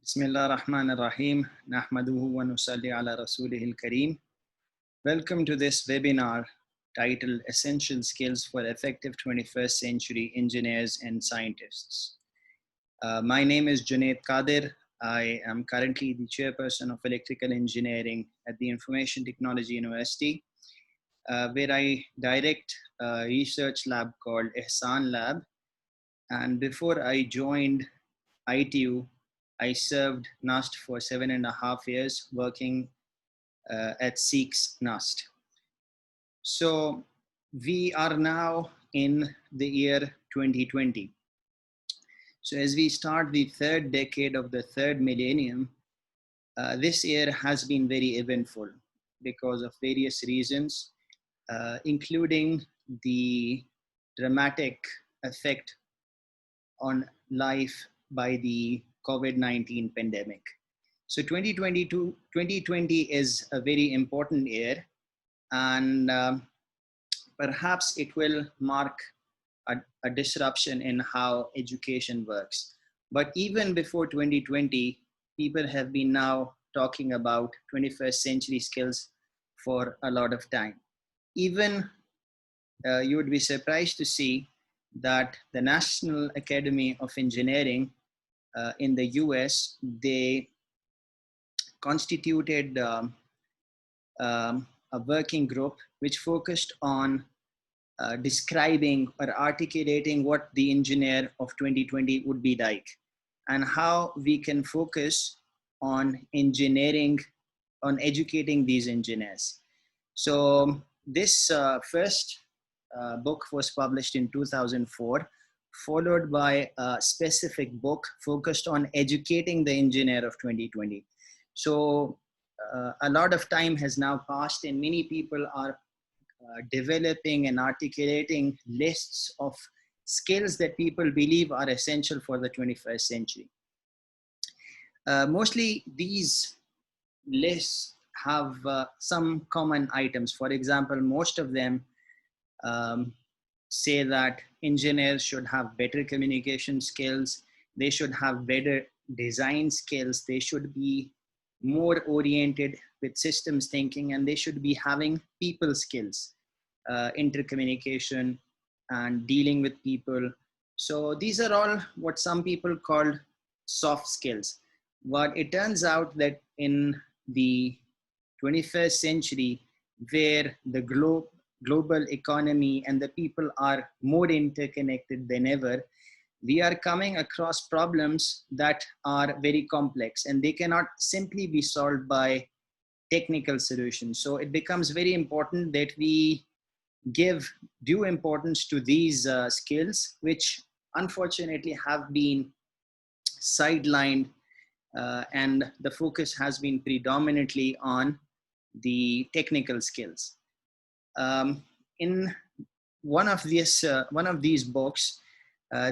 Bismillah ar-Rahman ar-Rahim. Nahmaduhu wa nusalli ala rasulihil kareem. Welcome to this webinar titled Essential Skills for Effective 21st Century Engineers and Scientists. My name is Junaid Qadir. I am currently the chairperson of electrical engineering at the Information Technology University, where I direct a research lab called Ihsan Lab. And before I joined ITU, I served NUST for 7.5 years, working at SEEK's NUST. So we are now in the year 2020. So as we start the third decade of the third millennium, this year has been very eventful because of various reasons, including the dramatic effect on life by the COVID-19 pandemic. So 2020 is a very important year, and perhaps it will mark a disruption in how education works. But even before 2020, people have been now talking about 21st century skills for a lot of time. Even you would be surprised to see that the National Academy of Engineering in the US, they constituted a working group which focused on describing or articulating what the engineer of 2020 would be like and how we can focus on engineering, on educating these engineers. So this first book was published in 2004, followed by a specific book focused on educating the engineer of 2020. So a lot of time has now passed and many people are developing and articulating lists of skills that people believe are essential for the 21st century. Mostly these lists have some common items. For example, most of them say that engineers should have better communication skills, they should have better design skills, they should be more oriented with systems thinking, and they should be having people skills, intercommunication and dealing with people. So these are all what some people call soft skills. But it turns out that in the 21st century, where the global economy and the people are more interconnected than ever, we are coming across problems that are very complex and they cannot simply be solved by technical solutions. So it becomes very important that we give due importance to these skills, which unfortunately have been sidelined, and the focus has been predominantly on the technical skills. In one of these books,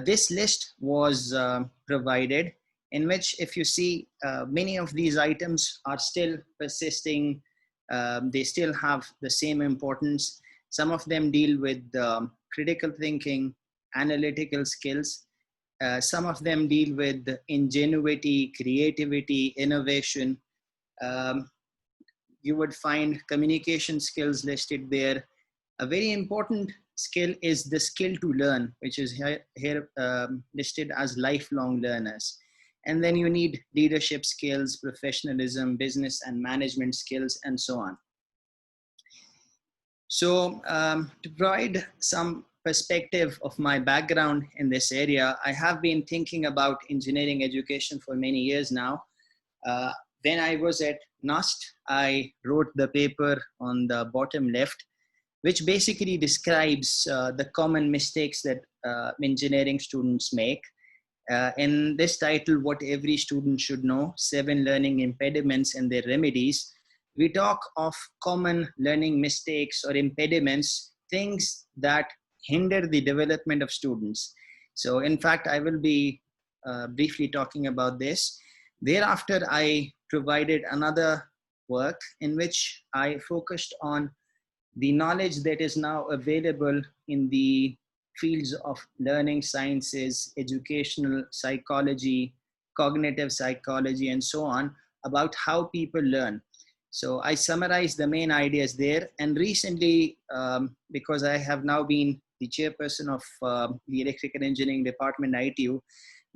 this list was provided, in which if you see many of these items are still persisting, they still have the same importance. Some of them deal with critical thinking, analytical skills. Some of them deal with ingenuity, creativity, innovation. You would find communication skills listed there. A very important skill is the skill to learn, which is here listed as lifelong learners. And then you need leadership skills, professionalism, business and management skills, and so on. So to provide some perspective of my background in this area, I have been thinking about engineering education for many years now. When I was at NUST, I wrote the paper on the bottom left, which basically describes the common mistakes that engineering students make. In this title, What Every Student Should Know, 7 Learning Impediments and Their Remedies, we talk of common learning mistakes or impediments, things that hinder the development of students. So in fact, I will be briefly talking about this. Thereafter, I provided another work in which I focused on the knowledge that is now available in the fields of learning sciences, educational psychology, cognitive psychology, and so on, about how people learn. So I summarized the main ideas there. And recently, because I have now been the chairperson of the electrical engineering department at ITU,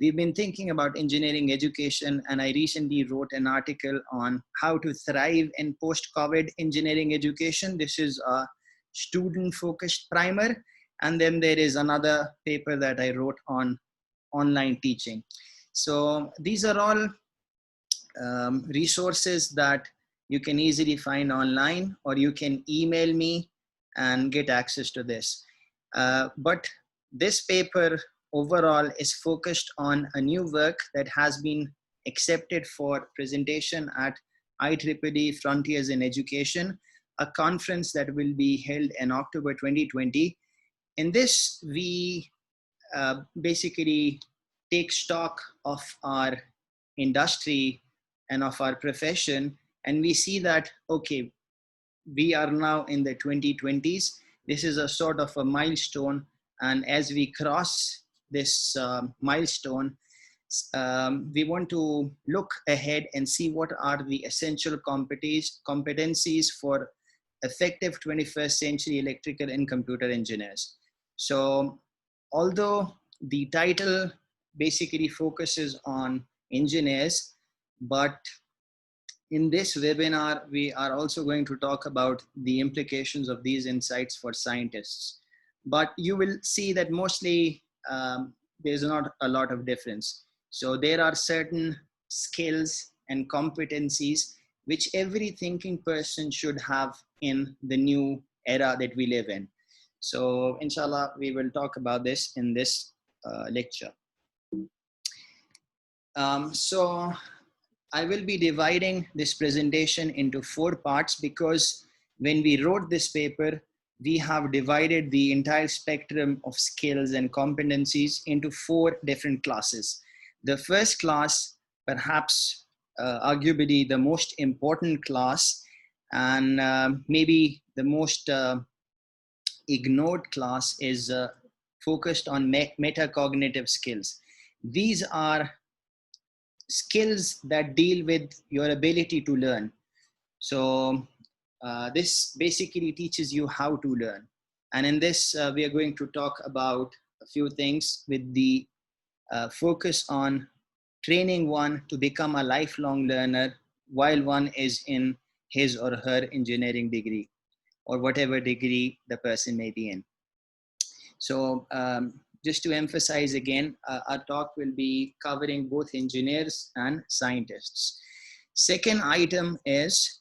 we've been thinking about engineering education, and I recently wrote an article on how to thrive in post-COVID engineering education. This is a student-focused primer. And then there is another paper that I wrote on online teaching. So these are all resources that you can easily find online, or you can email me and get access to this. But this paper overall is focused on a new work that has been accepted for presentation at IEEE Frontiers in Education, a conference that will be held in October 2020. In this, we basically take stock of our industry and of our profession, and we see that, okay, we are now in the 2020s. This is a sort of a milestone, and as we cross this milestone, we want to look ahead and see what are the essential competencies for effective 21st century electrical and computer engineers. So although the title basically focuses on engineers, but in this webinar, we are also going to talk about the implications of these insights for scientists. But you will see that mostly there's not a lot of difference. So there are certain skills and competencies which every thinking person should have in the new era that we live in. So inshallah, we will talk about this in this lecture. So I will be dividing this presentation into 4 parts, because when we wrote this paper, we have divided the entire spectrum of skills and competencies into 4 different classes. The first class, perhaps arguably the most important class, and maybe the most ignored class, is focused on metacognitive skills. These are skills that deal with your ability to learn. So this basically teaches you how to learn. And in this, we are going to talk about a few things with the focus on training one to become a lifelong learner while one is in his or her engineering degree, or whatever degree the person may be in. So just to emphasize again, our talk will be covering both engineers and scientists. Second item is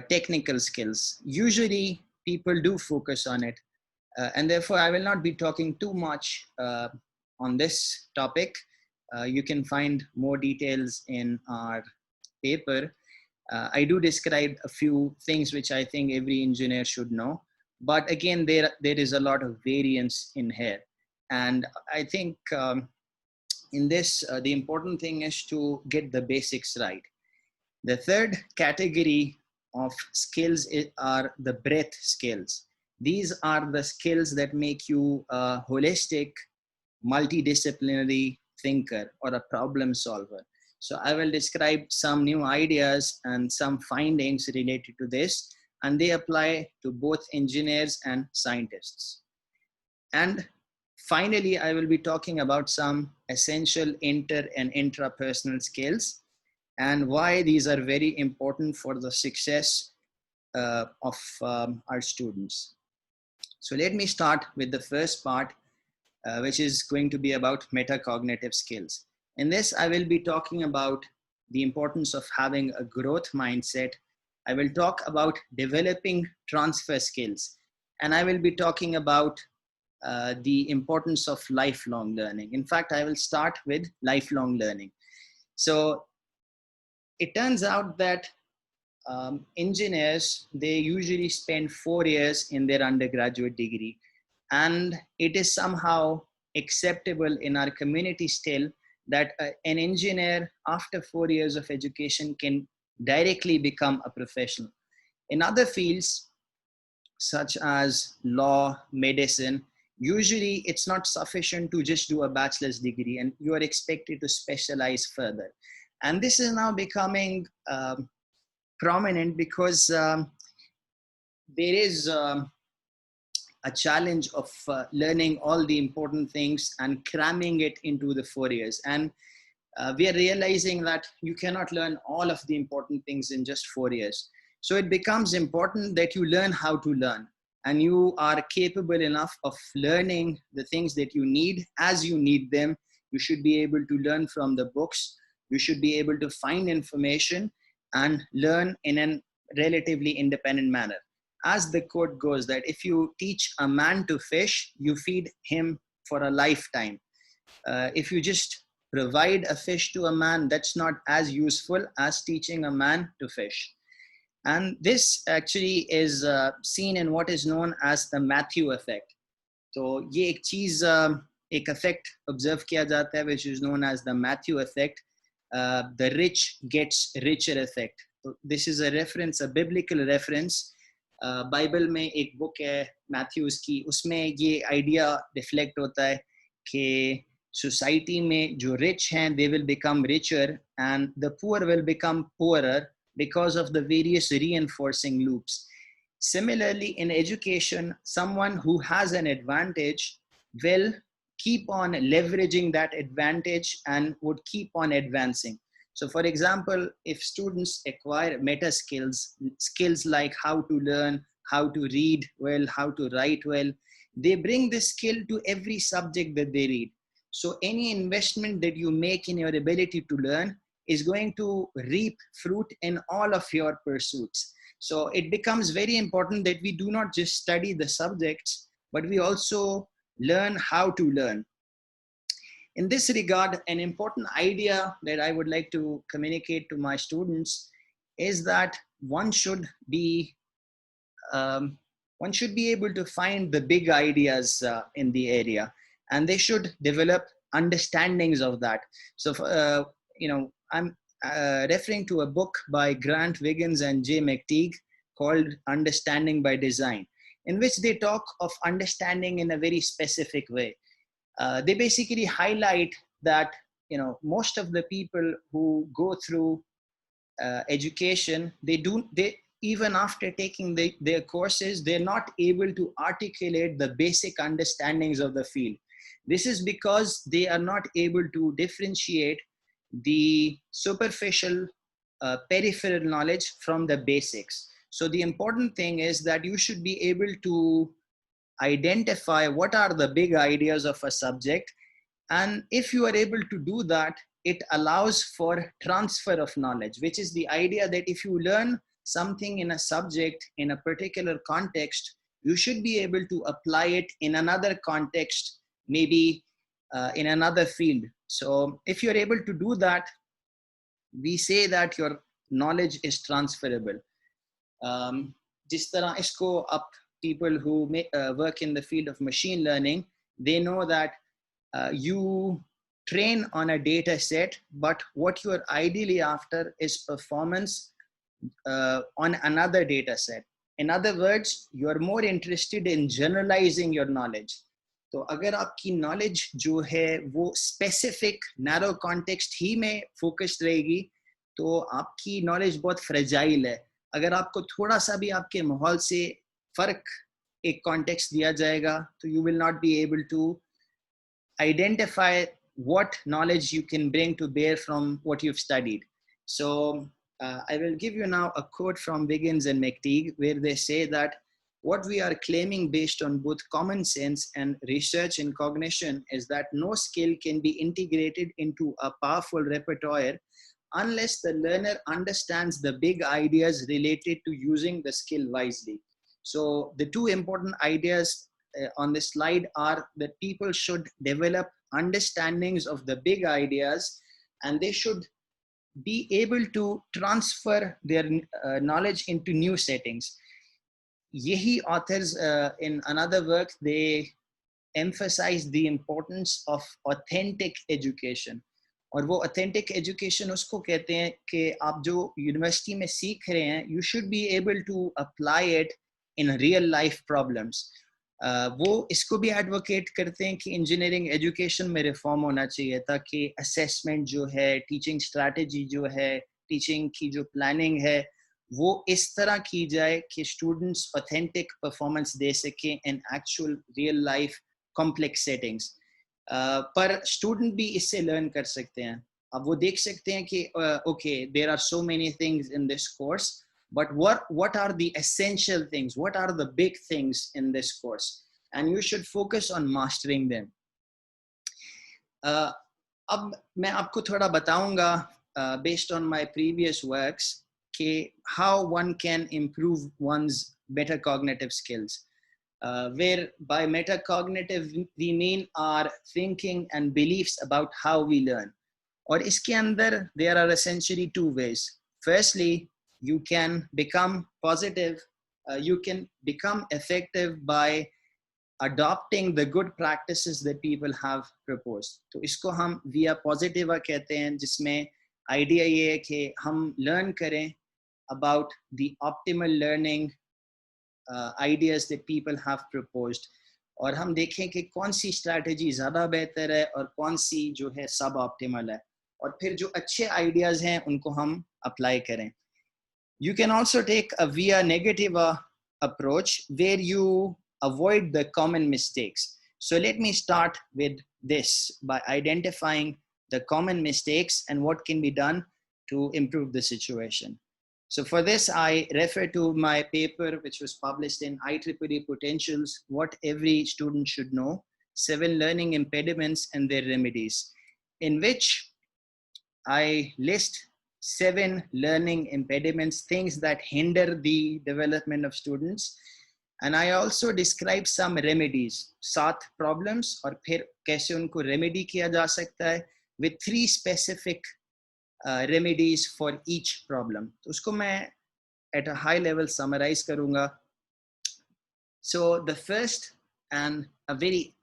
technical skills. Usually people do focus on it, and therefore I will not be talking too much on this topic. You can find more details in our paper. I do describe a few things which I think every engineer should know. But again, there is a lot of variance in here. And I think in this, the important thing is to get the basics right. The third category of skills are the breadth skills. These are the skills that make you a holistic, multidisciplinary thinker or a problem solver. So I will describe some new ideas and some findings related to this, and they apply to both engineers and scientists. And finally, I will be talking about some essential inter and intrapersonal skills and why these are very important for the success of our students. So let me start with the first part, which is going to be about metacognitive skills. In this, I will be talking about the importance of having a growth mindset. I will talk about developing transfer skills, and I will be talking about the importance of lifelong learning. In fact, I will start with lifelong learning. So it turns out that engineers, they usually spend 4 years in their undergraduate degree, and it is somehow acceptable in our community still that an engineer after 4 years of education can directly become a professional. In other fields, such as law, medicine, usually it's not sufficient to just do a bachelor's degree, and you are expected to specialize further. And this is now becoming prominent because there is a challenge of learning all the important things and cramming it into the 4 years. And we are realizing that you cannot learn all of the important things in just 4 years. So it becomes important that you learn how to learn, and you are capable enough of learning the things that you need as you need them. You should be able to learn from the books. You should be able to find information and learn in a relatively independent manner. As the quote goes, that if you teach a man to fish, you feed him for a lifetime. If you just provide a fish to a man, that's not as useful as teaching a man to fish. And this actually is seen in what is known as the Matthew effect. So ये एक चीज एक effect observe किया जाता है which is known as the Matthew effect, the rich gets richer effect. So this is a reference, a biblical reference. Bible में एक book है मैथ्यूज की, उसमें ये आइडिया रिफ्लेक्ट होता है कि सोसाइटी में जो रिच हैं they will become richer and the poor will become poorer because of the various reinforcing loops. Similarly, in education, someone who has an advantage will keep on leveraging that advantage and would keep on advancing. So for example, if students acquire meta skills, skills like how to learn, how to read well, how to write well, they bring this skill to every subject that they read. So any investment that you make in your ability to learn is going to reap fruit in all of your pursuits. So it becomes very important that we do not just study the subjects, but we also learn how to learn. In this regard, an important idea that I would like to communicate to my students is that one should be able to find the big ideas in the area, and they should develop understandings of that. So, I'm referring to a book by Grant Wiggins and Jay McTeague called Understanding by Design, in which they talk of understanding in a very specific way. They basically highlight that most of the people who go through education, they even after taking their courses, they're not able to articulate the basic understandings of the field. This is because they are not able to differentiate the superficial peripheral knowledge from the basics. So the important thing is that you should be able to identify what are the big ideas of a subject. And if you are able to do that, it allows for transfer of knowledge, which is the idea that if you learn something in a subject in a particular context, you should be able to apply it in another context, maybe in another field. So if you're able to do that, we say that your knowledge is transferable. Jis tarah isko up people who work in the field of machine learning, they know that you train on a data set, but what you are ideally after is performance on another data set. In other words, you are more interested in generalizing your knowledge. तो अगर आपकी knowledge जो है वो specific narrow context ही में focused रहेगी, तो आपकी नॉलेज बहुत फ्रेजाइल है. अगर आपको थोड़ा सा भी आपके माहौल से फर्क एक कॉन्टेक्स्ट दिया जाएगा, तो you will not be able to identify what knowledge you can bring to bear from what you've studied. So I will give you now a quote from Wiggins and McTeague, where they say that what we are claiming based on both common sense and research in cognition is that no skill can be integrated into a powerful repertoire unless the learner understands the big ideas related to using the skill wisely. So the two important ideas on this slide are that people should develop understandings of the big ideas, and they should be able to transfer their knowledge into new settings. Yehi authors in another work, they emphasize the importance of authentic education. और वो authentic education उसको कहते हैं कि आप जो university में सीख रहे हैं, you should be able to apply it in real life problems. वो इसको भी एडवोकेट करते हैं कि इंजीनियरिंग एजुकेशन में रिफॉर्म होना चाहिए ताकि असेसमेंट जो है, टीचिंग स्ट्रैटेजी जो है, टीचिंग की जो प्लानिंग है, वो इस तरह की जाए कि स्टूडेंट्स ऑथेंटिक परफॉर्मेंस दे सकें इन actual real life complex settings. पर स्टूडेंट भी इससे लर्न कर सकते हैं। अब वो देख सकते हैं कि okay, there are so many things in this course, but what are the essential things, what are the big things in this course, and you should focus on mastering them. अब मैं आपको थोड़ा बताऊंगा based on my previous works कि how one can improve one's better cognitive skills, where by metacognitive we mean our thinking and beliefs about how we learn. और इसके अंदर there are essentially two ways. Firstly, you can become positive, you can become effective by adopting the good practices that people have proposed. तो इसको हम via positiva कहते हैं, जिसमें idea ये है कि हम learn करें about the optimal learning ideas that people have proposed, और हम देखें कि कौन सी strategy ज़्यादा बेहतर है और कौन सी जो है सब optimal है, और फिर जो अच्छे ideas हैं उनको हम apply करें. You can also take a via negativa approach where you avoid the common mistakes. So let me start with this by identifying the common mistakes and what can be done to improve the situation. So for this, I refer to my paper, which was published in IEEE Potentials, What Every Student Should Know, 7 Learning Impediments and Their Remedies, in which I list 7 learning impediments, things that hinder the development of students. And I also describe some remedies, 7 problems, और फिर कैसे उनको remedy किया जा सकता है, with 3 specific remedies for each problem. तो उसको मैं at a high level summarize करूँगा. So the first and a very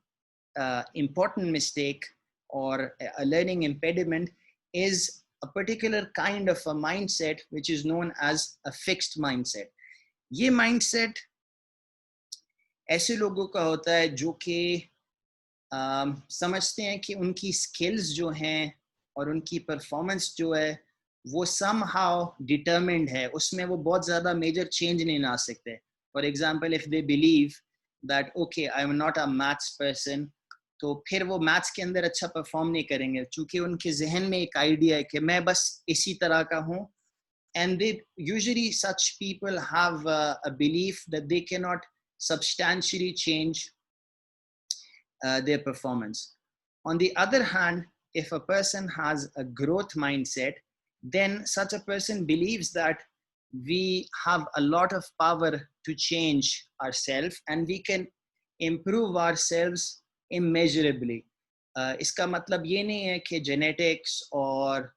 important mistake or a learning impediment is a particular kind of a mindset which is known as a fixed mindset. ये mindset ऐसे लोगों का होता है जो कि समझते हैं कि उनकी skills जो हैं और उनकी performance जो है वो somehow determined है, उसमें वो बहुत ज़्यादा major change नहीं ला सकते. For example, if they believe that okay, I am not a maths person, तो फिर वो मैथ्स के अंदर अच्छा परफॉर्म नहीं करेंगे, क्योंकि उनके जहन में एक आइडिया है कि मैं बस इसी तरह का हूँ. And they usually such people have a belief that they cannot substantially change their performance. On the other hand, if a person has a growth mindset, then such a person believes that we have a lot of power to change ourselves and we can improve ourselves immeasurably. इसका मतलब ये नहीं है कि genetics और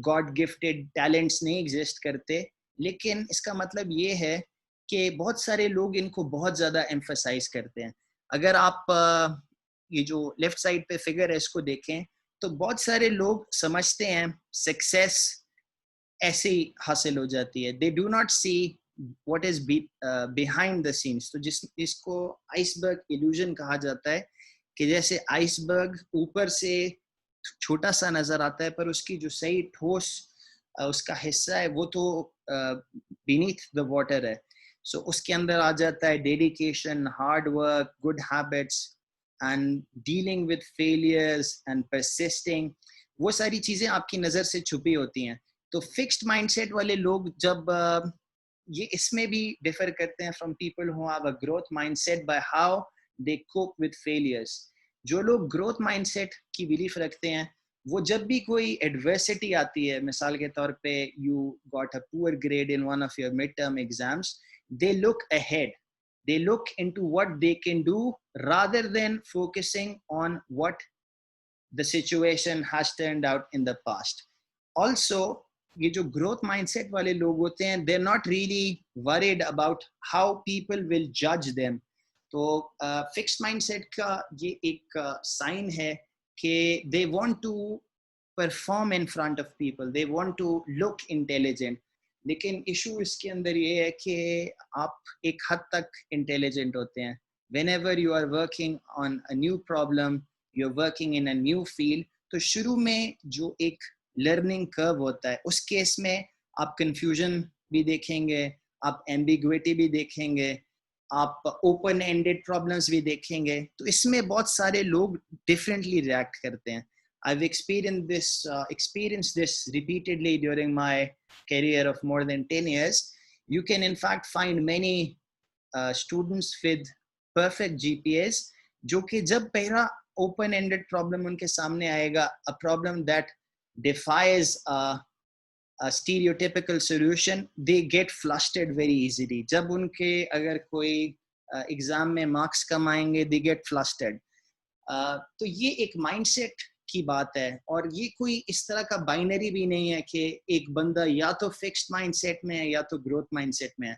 God gifted talents नहीं exist करते, लेकिन इसका मतलब ये है कि बहुत सारे लोग इनको बहुत ज़्यादा emphasize करते हैं. अगर आप ये जो लेफ्ट साइड पे फिगर है इसको देखें तो बहुत सारे लोग समझते हैं सक्सेस ऐसे ही हासिल हो जाती है. दे do not see what is behind the scenes. तो इसको आइसबर्ग इल्यूजन कहा जाता है कि जैसे आइसबर्ग ऊपर से छोटा सा नजर आता है पर उसकी जो सही ठोस उसका हिस्सा है वो तो बीनीथ द वाटर है. सो उसके अंदर आ जाता है dedication, hard work, good habits and dealing with failures and persisting. वो सारी चीजें आपकी नजर से छुपी होती हैं. तो fixed mindset वाले लोग जब ये इसमें भी differ करते हैं from people who have a growth mindset by how they cope with failures. जो लोग growth mindset की belief रखते हैं वो जब भी कोई adversity आती है, मिसाल के तौर पे you got a poor grade in one of your midterm exams, they look ahead. They look into what they can do rather than focusing on what the situation has turned out in the past. Also, ये जो growth mindset वाले लोग होते हैं, they're not really worried about how people will judge them. तो fixed mindset का ये एक sign है कि they want to perform in front of people, they want to look intelligent. लेकिन इशू इसके अंदर ये है कि आप एक हद तक इंटेलिजेंट होते हैं, whenever you are working on a new problem, you're working in a new field, तो शुरू में जो एक लर्निंग कर्व होता है उस केस में आप कंफ्यूजन भी देखेंगे, आप एम्बिग्विटी भी देखेंगे, आप ओपन एंडेड प्रॉब्लम्स भी देखेंगे. तो इसमें बहुत सारे लोग डिफरेंटली रिएक्ट करते हैं. I've experienced this repeatedly during my career of more than 10 years. You can in fact find many students with perfect GPAs जो कि जब पहला open ended problem उनके सामने आएगा, a problem that defies a stereotypical solution, they get flustered very easily. जब उनके अगर कोई एग्जाम में मार्क्स कम आएंगे, they get flustered. तो ये एक माइंडसेट की बात है, और ये कोई इस तरह का बाइनरी भी नहीं है कि एक बंदा या तो फिक्स्ड माइंडसेट में है या तो ग्रोथ माइंडसेट में है.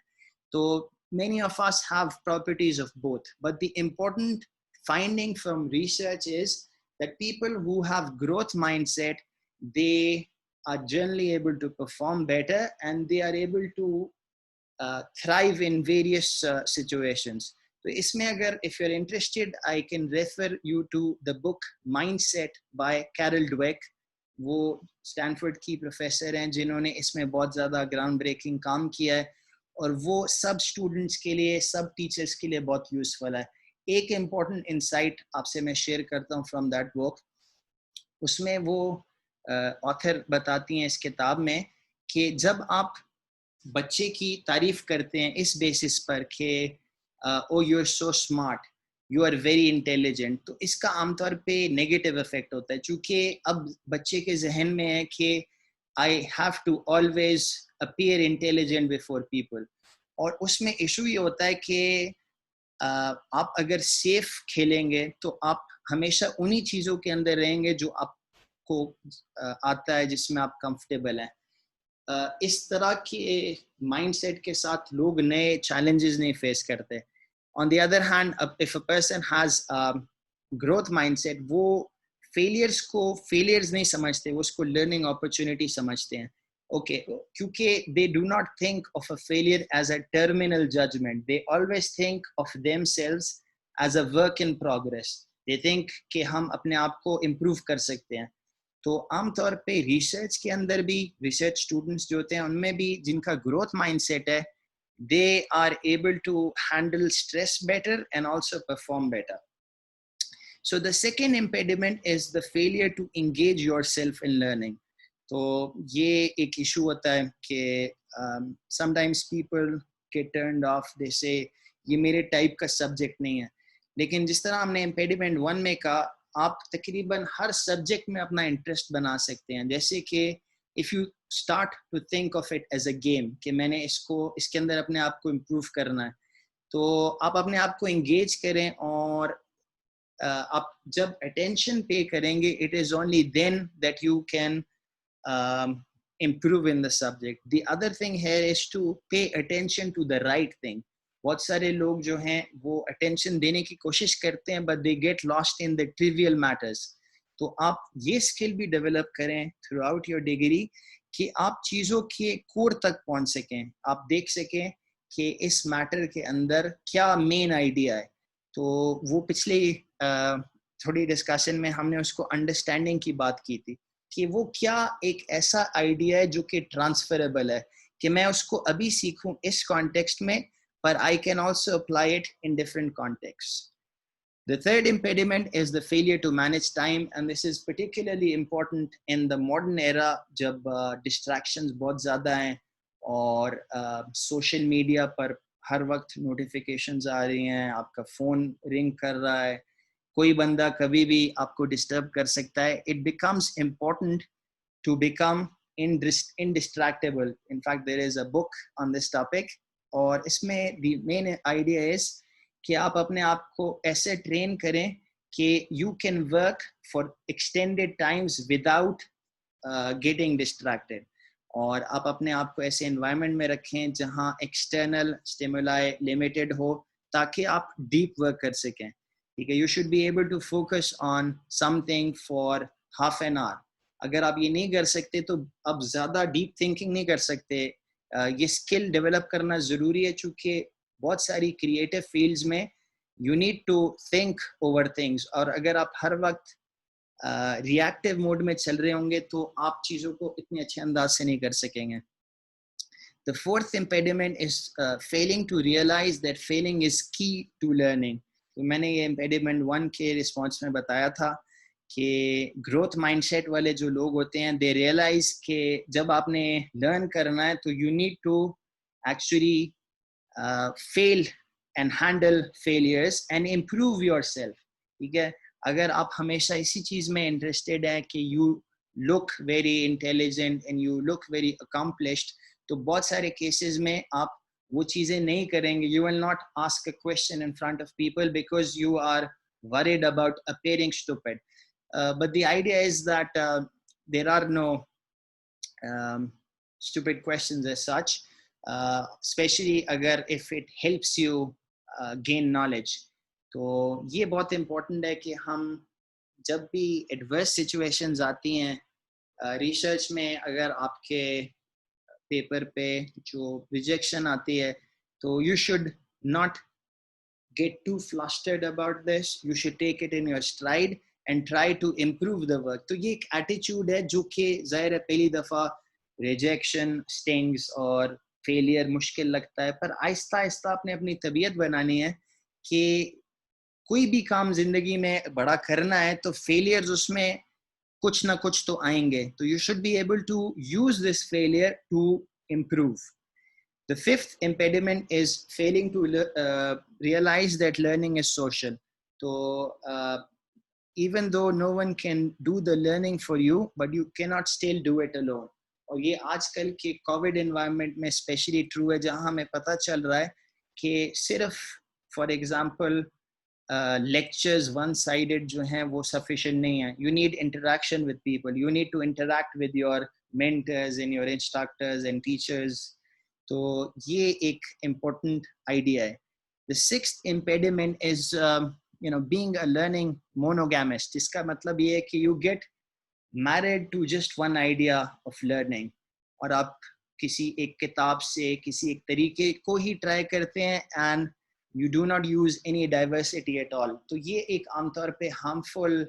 तो many of us have properties of both, but the important finding from research is that people who have growth mindset, they are generally able to perform better, and they are able to thrive in various situations. तो इसमें अगर if you're interested, I can refer you to the book Mindset by Carol Dweck. वो Stanford की professor हैं जिन्होंने इसमें बहुत ज़्यादा ग्राउंड ब्रेकिंग काम किया है, और वो सब स्टूडेंट्स के लिए, सब टीचर्स के लिए बहुत यूज़फुल है. एक इम्पॉर्टेंट इंसाइट आपसे मैं शेयर करता हूँ फ्रॉम दैट बुक. उसमें वो ऑथर बताती हैं इस किताब में कि जब आप बच्चे की तारीफ करते हैं इस बेसिस पर कि oh you are so smart, you are very intelligent, तो इसका आमतौर पे नेगेटिव इफेक्ट होता है, क्योंकि अब बच्चे के जहन में है कि I have to always appear intelligent before people. और उसमें इशू ये होता है कि आप अगर सेफ खेलेंगे तो आप हमेशा उन्हीं चीज़ों के अंदर रहेंगे जो आपको आता है, जिसमें आप कंफर्टेबल हैं. इस तरह के माइंडसेट के साथ लोग नए चैलेंजेस नहीं फेस करते. On the other hand, if a person has growth mindset, वो फेलियर्स को फेलियर्स नहीं समझते, वो उसको लर्निंग अपॉर्चुनिटी समझते हैं. ओके, क्योंकि they do not think of a failure as a terminal judgement, they always think of themselves as a work in progress. They think कि हम अपने आप को इम्प्रूव कर सकते हैं. तो आमतौर पे रिसर्च के अंदर भी, रिसर्च स्टूडेंट्स जो होते हैं उनमें भी जिनका ग्रोथ माइंडसेट है, they are able to handle stress better and also perform better. So the second impediment is the failure to engage yourself in learning. तो ये एक इशू होता है कि sometimes people get turned off, they say ये मेरे type का subject नहीं है. लेकिन जिस तरह हमने इम्पेडिमेंट 1 में कहा, आप तकरीबन हर सब्जेक्ट में अपना इंटरेस्ट बना सकते हैं. जैसे कि if you start to think of it as a game, कि मैंने इसके अंदर अपने आप को इम्प्रूव करना है, तो आप अपने आप को एंगेज करें, और आप जब अटेंशन पे करेंगे, it is only then that you can improve in the subject. The other thing here is to pay attention to the right thing. बहुत सारे लोग जो हैं वो अटेंशन देने की कोशिश करते हैं, but they get lost in the trivial matters. तो आप ये स्किल भी डेवलप करें थ्रू आउट योर डिग्री कि आप चीज़ों के कोर तक पहुंच सकें, आप देख सकें कि इस मैटर के अंदर क्या मेन आइडिया है. तो वो पिछले थोड़ी डिस्कशन में हमने उसको अंडरस्टैंडिंग की बात की थी, कि वो क्या एक ऐसा आइडिया है जो कि ट्रांसफरेबल है, कि मैं उसको अभी सीखूं इस कॉन्टेक्स्ट में, but I can also apply it in different contexts. The third impediment is the failure to manage time, and this is particularly important in the modern era, जब distractions बहुत ज़्यादा हैं, और social media पर हर वक्त notifications आ रही हैं, आपका phone ring कर रहा है, कोई बंदा कभी भी आपको disturb कर सकता है. It becomes important to become indistractable. In fact, there is a book on this topic, और इसमें the main idea is कि आप अपने आप को ऐसे ट्रेन करें कि you can work for extended times without getting distracted. और आप अपने आप को ऐसे environment में रखें जहां external stimuli limited हो, ताकि आप deep work कर सकें. ठीक है, you should be able to focus on something for half an hour. अगर आप ये नहीं कर सकते तो आप ज़्यादा डीप थिंकिंग नहीं कर सकते. ये स्किल डेवलप करना ज़रूरी है, चूँकि बहुत सारी क्रिएटिव फील्ड्स में You need to think over things. और अगर आप हर वक्त रिएक्टिव मोड में चल रहे होंगे तो आप चीज़ों को इतने अच्छे अंदाज से नहीं कर सकेंगे. The fourth impediment is failing to realize that failing is key to learning. तो मैंने ये impediment 1 के रिस्पॉन्स में बताया था कि ग्रोथ माइंडसेट वाले जो लोग होते हैं they realize कि जब आपने लर्न करना है तो you need to actually fail and handle failures and improve yourself. ठीक है, अगर आप हमेशा इसी चीज़ में इंटरेस्टेड हैं कि you look very intelligent and you look very accomplished, तो बहुत सारे केसेस में आप वो चीज़ें नहीं करेंगे. You will not ask a question in front of people because you are worried about appearing stupid. But the idea is that there are no stupid questions as such, especially अगर if it helps you gain knowledge. तो ये बहुत important है कि हम जब भी adverse situations आती हैं रिसर्च में, अगर आपके पेपर पे जो रिजेक्शन आती है तो you should not get too flustered about this. You should take it in your stride and try to improve the work. तो ये एक एटीट्यूड है जो कि ज़ाहिर है पहली दफ़ा रिजेक्शन, स्टिंग्स और फेलियर मुश्किल लगता है, पर आहिस्ता आहिस्ता आपने अपनी तबीयत बनानी है कि कोई भी काम ज़िंदगी में बड़ा करना है तो फेलियर्स उसमें कुछ ना कुछ तो आएंगे. तो you should be able to use this failure to improve. The fifth impediment is failing to realize that learning is social. So even though no one can do the learning for you, but you cannot still do it alone. और ये आजकल के Covid environment में specially true है, जहाँ हमें पता चल रहा है कि सिर्फ for example lectures one sided जो हैं वो sufficient नहीं है. You need interaction with people. You need to interact with your mentors and your instructors and teachers. तो ये एक important idea है. The sixth impediment is being a learning monogamist. इसका मतलब ये है कि you get married to just one idea of learning, और आप किसी एक किताब से किसी एक तरीके को ही ट्राई करते हैं and you do not use any diversity at all. तो ये एक आमतौर पे harmful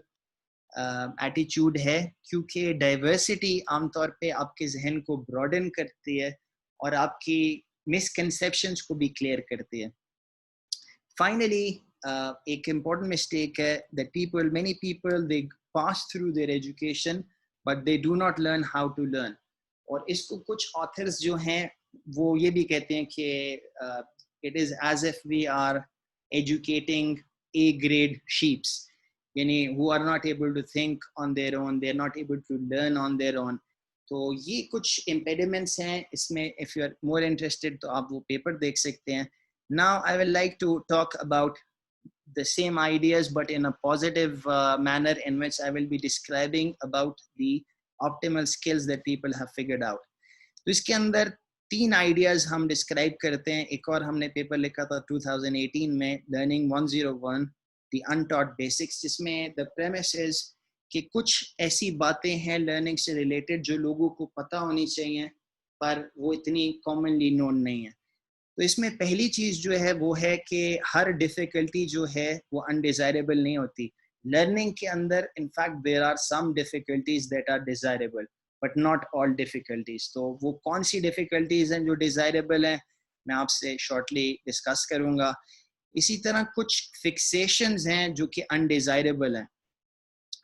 attitude है, क्योंकि diversity आमतौर पे आपके जहन को broaden करती है और आपकी misconceptions को भी clear करती है. Finally, एक important mistake है that many people they pass through their education but they do not learn how to learn. और इसको कुछ authors जो हैं वो ये भी कहते हैं कि it is as if we are educating A-grade sheeps, यानी who are not able to think on their own, they are not able to learn on their own. तो ये कुछ impediments हैं इसमें. If you are more interested तो आप वो paper देख सकते हैं. Now I would like to talk about the same ideas but in a positive manner, in which I will be describing about the optimal skills that people have figured out. तो इसके अंदर 3 ideas हम describe करते हैं. एक और हमने paper लिखा था 2018 में, लर्निंग 101 द अनटॉट बेसिक्स, जिसमें द प्रेमिस इज कि कुछ ऐसी बातें हैं लर्निंग से रिलेटेड जो लोगों को पता होनी चाहिए पर वो इतनी कॉमनली नोन नहीं है. तो इसमें पहली चीज़ जो है वो है कि हर डिफ़िकल्टी जो है वो अनडिज़ायरेबल नहीं होती. लर्निंग के अंदर in fact there are some difficulties that are desirable but not all difficulties. तो वो कौन सी डिफ़िकल्टीज हैं जो डिज़ायरेबल हैं मैं आपसे शॉर्टली डिस्कस करूँगा. इसी तरह कुछ फिक्सेशंस हैं जो कि अनडिज़ायरेबल हैं.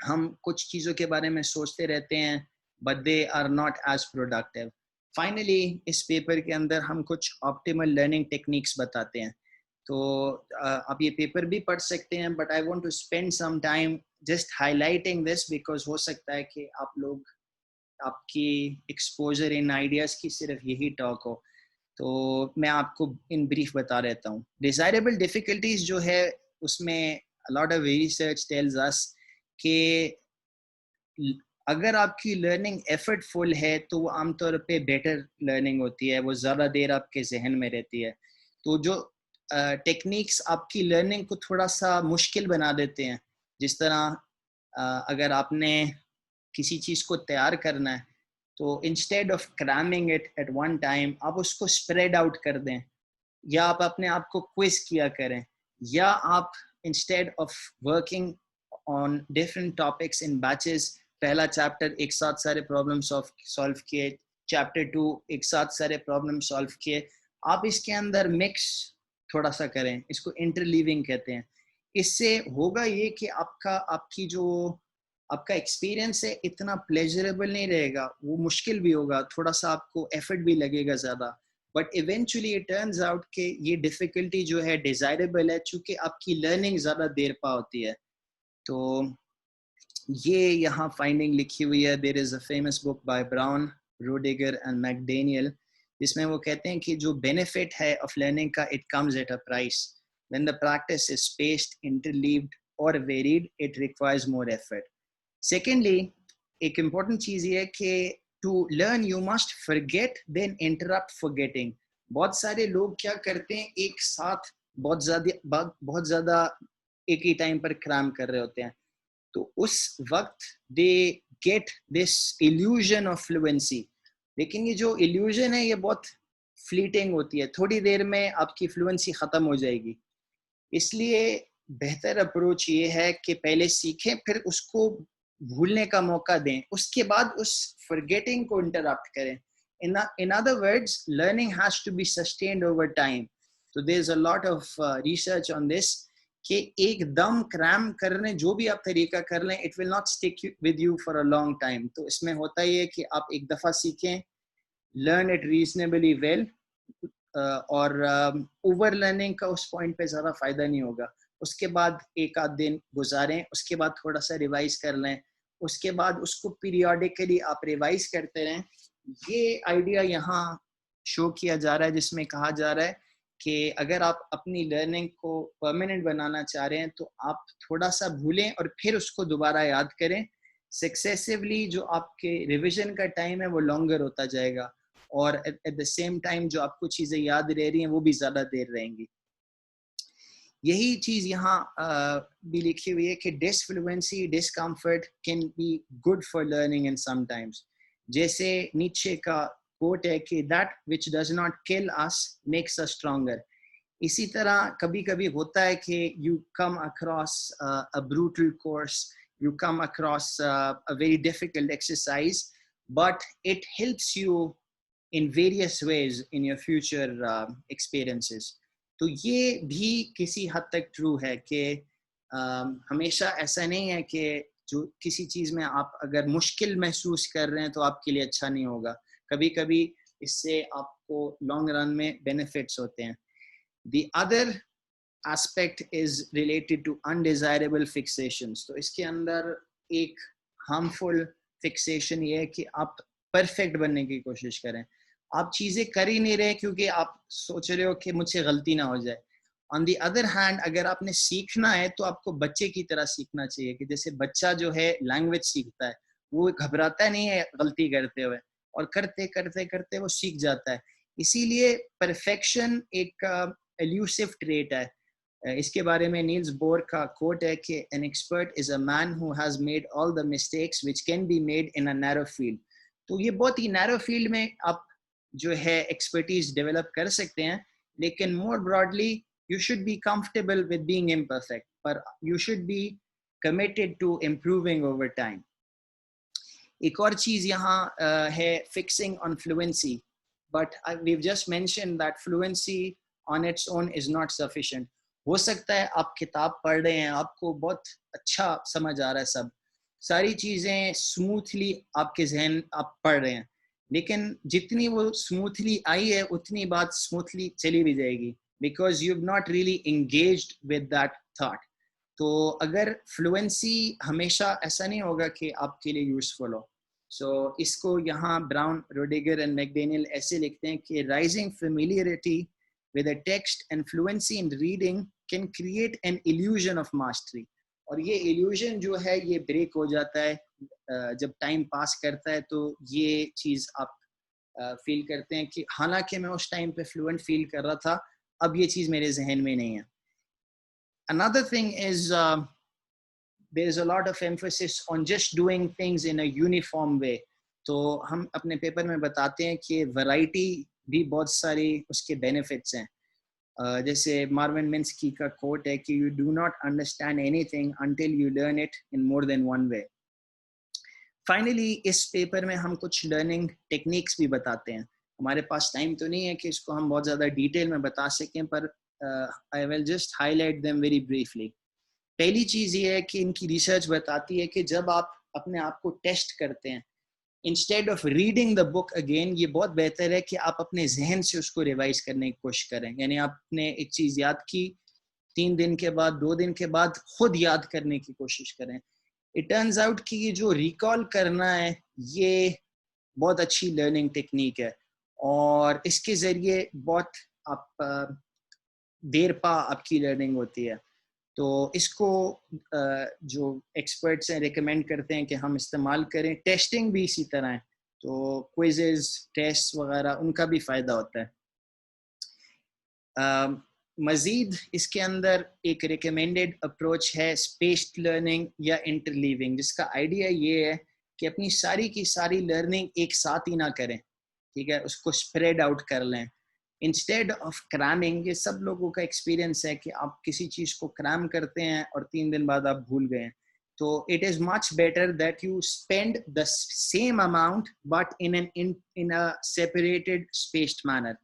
हम कुछ चीज़ों के बारे में सोचते रहते हैं but they are not as productive. Finally इस पेपर के अंदर हम कुछ ऑप्टिमल लर्निंग टेक्निक्स बताते हैं. तो आप ये पेपर भी पढ़ सकते हैं, but I want to spend some time just highlighting this because हो सकता है कि आप लोग आपकी एक्सपोजर इन आइडियाज़ की सिर्फ यही टॉक हो. तो मैं आपको इन ब्रीफ बता रहता हूँ. डिज़ायरेबल डिफ़िकल्टीज जो है उसमें lot of research tells us कि अगर आपकी लर्निंग एफर्टफुल है तो वो आमतौर पे बेटर लर्निंग होती है, वो ज़्यादा देर आपके जहन में रहती है. तो जो टेक्निक्स आपकी लर्निंग को थोड़ा सा मुश्किल बना देते हैं, जिस तरह अगर आपने किसी चीज़ को तैयार करना है तो instead of cramming it at one time आप उसको स्प्रेड आउट कर दें, या आप अपने आप को क्विज किया करें, या आप instead of working on different topics in batches, पहला चैप्टर एक साथ सारे प्रॉब्लम सॉल्व किए, चैप्टर 2 एक साथ सारे प्रॉब्लम सॉल्व किए, आप इसके अंदर मिक्स थोड़ा सा करें, इसको इंटरलीविंग कहते हैं। इससे होगा ये कि आपकी जो आपका एक्सपीरियंस है इतना प्लेजरेबल नहीं रहेगा, वो मुश्किल भी होगा, थोड़ा सा आपको एफर्ट भी लगेगा ज़्यादा, but eventually it turns out कि ये डिफ़िकल्टी जो है डिज़ायरेबल है, चूँकि आपकी लर्निंग ज़्यादा देर पा होती है। तो ये यहाँ फाइंडिंग लिखी हुई है, there is a famous book by Brown, Roediger and McDaniel, जिसमें वो कहते हैं कि जो बेनिफिट है ऑफ लर्निंग का, it comes at a price. When the practice is spaced, interleaved और varied, it requires more effort. Secondly, एक इम्पॉर्टेंट चीज़ ये है कि to learn you must forget then interrupt forgetting. बहुत सारे लोग क्या करते हैं, एक साथ बहुत ज़्यादा एक ही टाइम पर क्रैम कर रहे होते हैं, तो उस वक्त they get this illusion of fluency. लेकिन ये जो इल्यूजन है ये बहुत फ्लीटिंग होती है, थोड़ी देर में आपकी फ्लुएंसी ख़त्म हो जाएगी। इसलिए बेहतर अप्रोच ये है कि पहले सीखें, फिर उसको भूलने का मौका दें, उसके बाद उस फॉरगेटिंग को इंटरप्ट करें। In other words, learning has to be sustained over time. So there's a lot of research on this कि एकदम क्रैम करने जो भी आप तरीका कर लें, it will not stick with you for a long time. तो इसमें होता ही है कि आप एक दफ़ा सीखें, learn it reasonably well, और ओवर लर्निंग का उस पॉइंट पे ज़्यादा फ़ायदा नहीं होगा। उसके बाद एक आध दिन गुजारें, उसके बाद थोड़ा सा रिवाइज कर लें, उसके बाद उसको पीरियडिकली आप रिवाइज करते रहें। ये आइडिया यहाँ शो किया जा रहा है, जिसमें कहा जा रहा है कि अगर आप अपनी लर्निंग को परमानेंट बनाना चाह रहे हैं तो आप थोड़ा सा भूलें और फिर उसको दोबारा याद करें। सक्सेसिवली जो आपके रिविजन का टाइम है वो लॉन्गर होता जाएगा, और एट द सेम टाइम जो आपको चीज़ें याद रह रही हैं वो भी ज़्यादा देर रहेंगी। यही चीज़ यहाँ भी लिखी हुई है कि disfluency, discomfort can be good for learning in some times. जैसे नीचे का कोट है कि that which does not kill us makes us stronger. इसी तरह कभी कभी होता है कि you come across a brutal course, you come across a very difficult exercise, but it helps you in various ways in your future experiences. तो ये भी किसी हद तक ट्रू है कि हमेशा ऐसा नहीं है कि जो किसी चीज़ में आप अगर मुश्किल महसूस कर रहे हैं तो आपके लिए अच्छा नहीं होगा, कभी कभी इससे आपको लॉन्ग रन में बेनिफिट्स होते हैं। The other aspect is related to undesirable fixations. तो इसके अंदर एक harmful fixation ये है कि आप परफेक्ट बनने की कोशिश करें। आप चीज़ें कर ही नहीं रहे क्योंकि आप सोच रहे हो कि मुझसे गलती ना हो जाए। ऑन दी अदर हैंड, अगर आपने सीखना है तो आपको बच्चे की तरह सीखना चाहिए, कि जैसे बच्चा जो है लैंग्वेज सीखता है, वो घबराता नहीं है गलती करते हुए, और करते करते करते वो सीख जाता है। इसीलिए परफेक्शन एक एल्यूसिव ट्रेट है। इसके बारे में नील्स बोर का कोट है कि an expert is a man who has made all the mistakes which can be made in a narrow field. तो ये बहुत ही नैरो फील्ड में आप जो है एक्सपर्टीज डेवलप कर सकते हैं, लेकिन more broadly you should be comfortable with being imperfect, पर you should be committed to improving over time. एक और चीज़ यहाँ है fixing on fluency, but we've just mentioned that fluency on its own is not sufficient. हो सकता है आप किताब पढ़ रहे हैं, आपको बहुत अच्छा समझ आ रहा है, सब सारी चीज़ें स्मूथली आपके जहन आप पढ़ रहे हैं, लेकिन जितनी वो स्मूथली आई है उतनी बात स्मूथली चली भी जाएगी, because you have not really engaged with that thought. तो अगर फ्लुएंसी हमेशा ऐसा नहीं होगा कि आपके लिए यूजफुल हो। सो इसको यहाँ ब्राउन, रोडिगर एंड मैकडैनियल ऐसे लिखते हैं कि rising familiarity with a text and fluency in reading can create an illusion of mastery. और ये illusion जो है ये break हो जाता है जब time pass करता है, तो ये चीज़ आप feel करते हैं कि हालांकि मैं उस time पे fluent feel कर रहा था, अब ये चीज़ मेरे जहन में नहीं है। Another thing is there is a lot of emphasis on just doing things in a uniform way. तो हम अपने पेपर में बताते हैं कि वैरायटी भी बहुत सारी उसके बेनिफिट्स हैं। जैसे मार्विन मिन्स्की का कोट है कि you do not understand anything until you learn it in more than one way. Finally इस पेपर में हम कुछ लर्निंग टेक्निक्स भी बताते हैं। हमारे पास टाइम तो नहीं है कि इसको हम बहुत ज़्यादा डिटेल में बता सकें, पर I will just highlight them very briefly. पहली चीज़ ये है कि इनकी रिसर्च बताती है कि जब आप अपने आप को टेस्ट करते हैं, instead of reading the book again, ये बहुत बेहतर है कि आप अपने जहन से उसको रिवाइज करने की कोशिश करें। यानी आपने एक चीज़ याद की, 3 दिन के बाद, 2 दिन के बाद खुद याद करने की कोशिश करें। इट टर्न्स आउट कि ये जो रिकॉल करना है ये बहुत अच्छी लर्निंग टेक्निक है, और इसके ज़रिए बहुत आप देर पा आपकी लर्निंग होती है। तो इसको जो एक्सपर्ट्स हैं रिकमेंड करते हैं कि हम इस्तेमाल करें। टेस्टिंग भी इसी तरह है, तो क्विज़ेस, टेस्ट वगैरह, उनका भी फ़ायदा होता है। मज़ीद इसके अंदर एक रिकमेंडेड अप्रोच है स्पेस्ड लर्निंग या इंटरलीविंग, जिसका आइडिया ये है कि अपनी सारी की सारी लर्निंग एक साथ ही ना करें, ठीक है, उसको स्प्रेड आउट कर लें इंस्टेड ऑफ क्रैमिंग। ये सब लोगों का एक्सपीरियंस है कि आप किसी चीज़ को क्रैम करते हैं और 3 दिन बाद आप भूल गए। तो it is much better that you spend the same amount but in a separated spaced manner.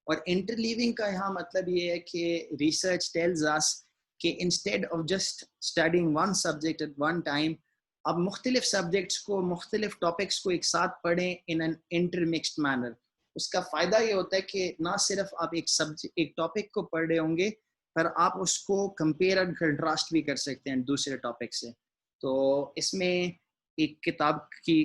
और इंटरलीविंग का यहाँ मतलब ये है कि रिसर्च टेल्स अस कि instead of just studying one subject at one time, आप मुख्तलिफ सब्जेक्ट्स को, मुख्तलिफ टॉपिक्स को एक साथ पढ़ें इन एन इंटरमिक्स्ड मैनर। उसका फ़ायदा ये होता है कि ना सिर्फ आप एक टॉपिक को पढ़ रहे होंगे, पर आप उसको कंपेयर एंड कंट्रास्ट भी कर सकते हैं दूसरे टॉपिक से। तो इसमें एक किताब की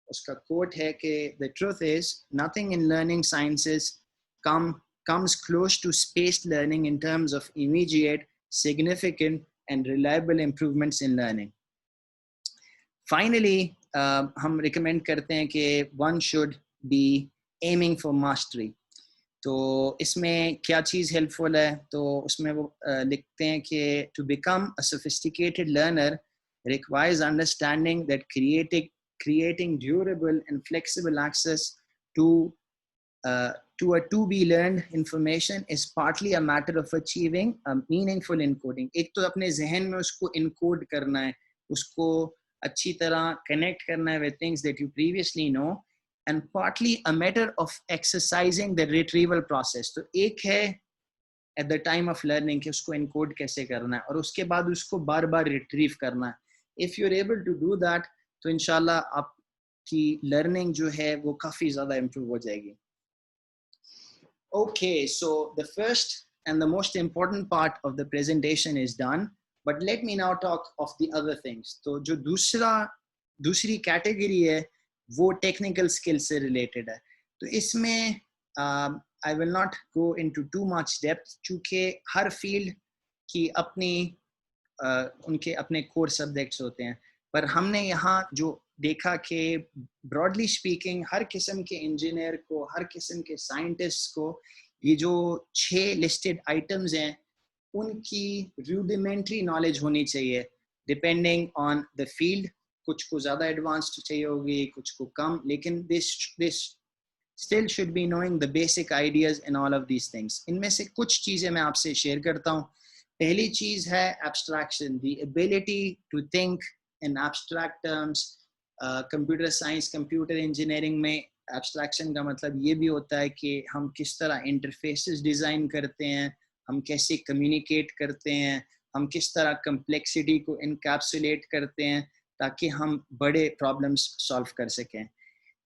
उसका कोट है कि the truth is nothing in learning sciences comes close to spaced learning in terms of immediate, significant, and reliable improvements in learning. Finally, हम recommend करते हैं कि one should be aiming for mastery. तो इसमें क्या चीज़ helpful है? तो उसमें वो लिखते हैं कि to become a sophisticated learner requires understanding that creating durable and flexible access to a to-be learned information is partly a matter of achieving a meaningful encoding. एक तो अपने जहन में उसको encode करना है, उसको अच्छी तरह connect करना है with things that you previously know, and partly a matter of exercising the retrieval process. तो एक है at the time of learning कि उसको encode कैसे करना है, और उसके बाद उसको बार बार retrieve करना है. If you're able to do that, तो इंशाल्लाह आपकी learning जो है वो काफ़ी ज़्यादा improve हो जाएगी. Okay, so the first and the most important part of the presentation is done, but let me now talk of the other things. तो जो दूसरी category है वो technical skills से related है। तो इसमें I will not go into too much depth, चूँकि हर field की उनके अपने core subjects होते हैं, पर हमने यहाँ जो देखा कि ब्रॉडली स्पीकिंग हर किस्म के इंजीनियर को, हर किस्म के साइंटिस्ट को ये जो 6 लिस्टेड आइटम्स हैं उनकी रूडिमेंट्री नॉलेज होनी चाहिए डिपेंडिंग ऑन द फील्ड। कुछ को ज़्यादा एडवांस्ड चाहिए होगी, कुछ को कम, लेकिन this still should be knowing the basic ideas in all of these things. इनमें से कुछ चीज़ें मैं आपसे शेयर करता हूँ। पहली चीज़ है abstraction, the ability to think in abstract terms. Computer science, computer engineering में एब्स्ट्रैक्शन का मतलब ये भी होता है कि हम किस तरह इंटरफेसेस डिज़ाइन करते हैं, हम कैसे कम्युनिकेट करते हैं, हम किस तरह कम्प्लेक्सिटी को इनकैप्सुलेट करते हैं ताकि हम बड़े प्रॉब्लम्स सॉल्व कर सकें।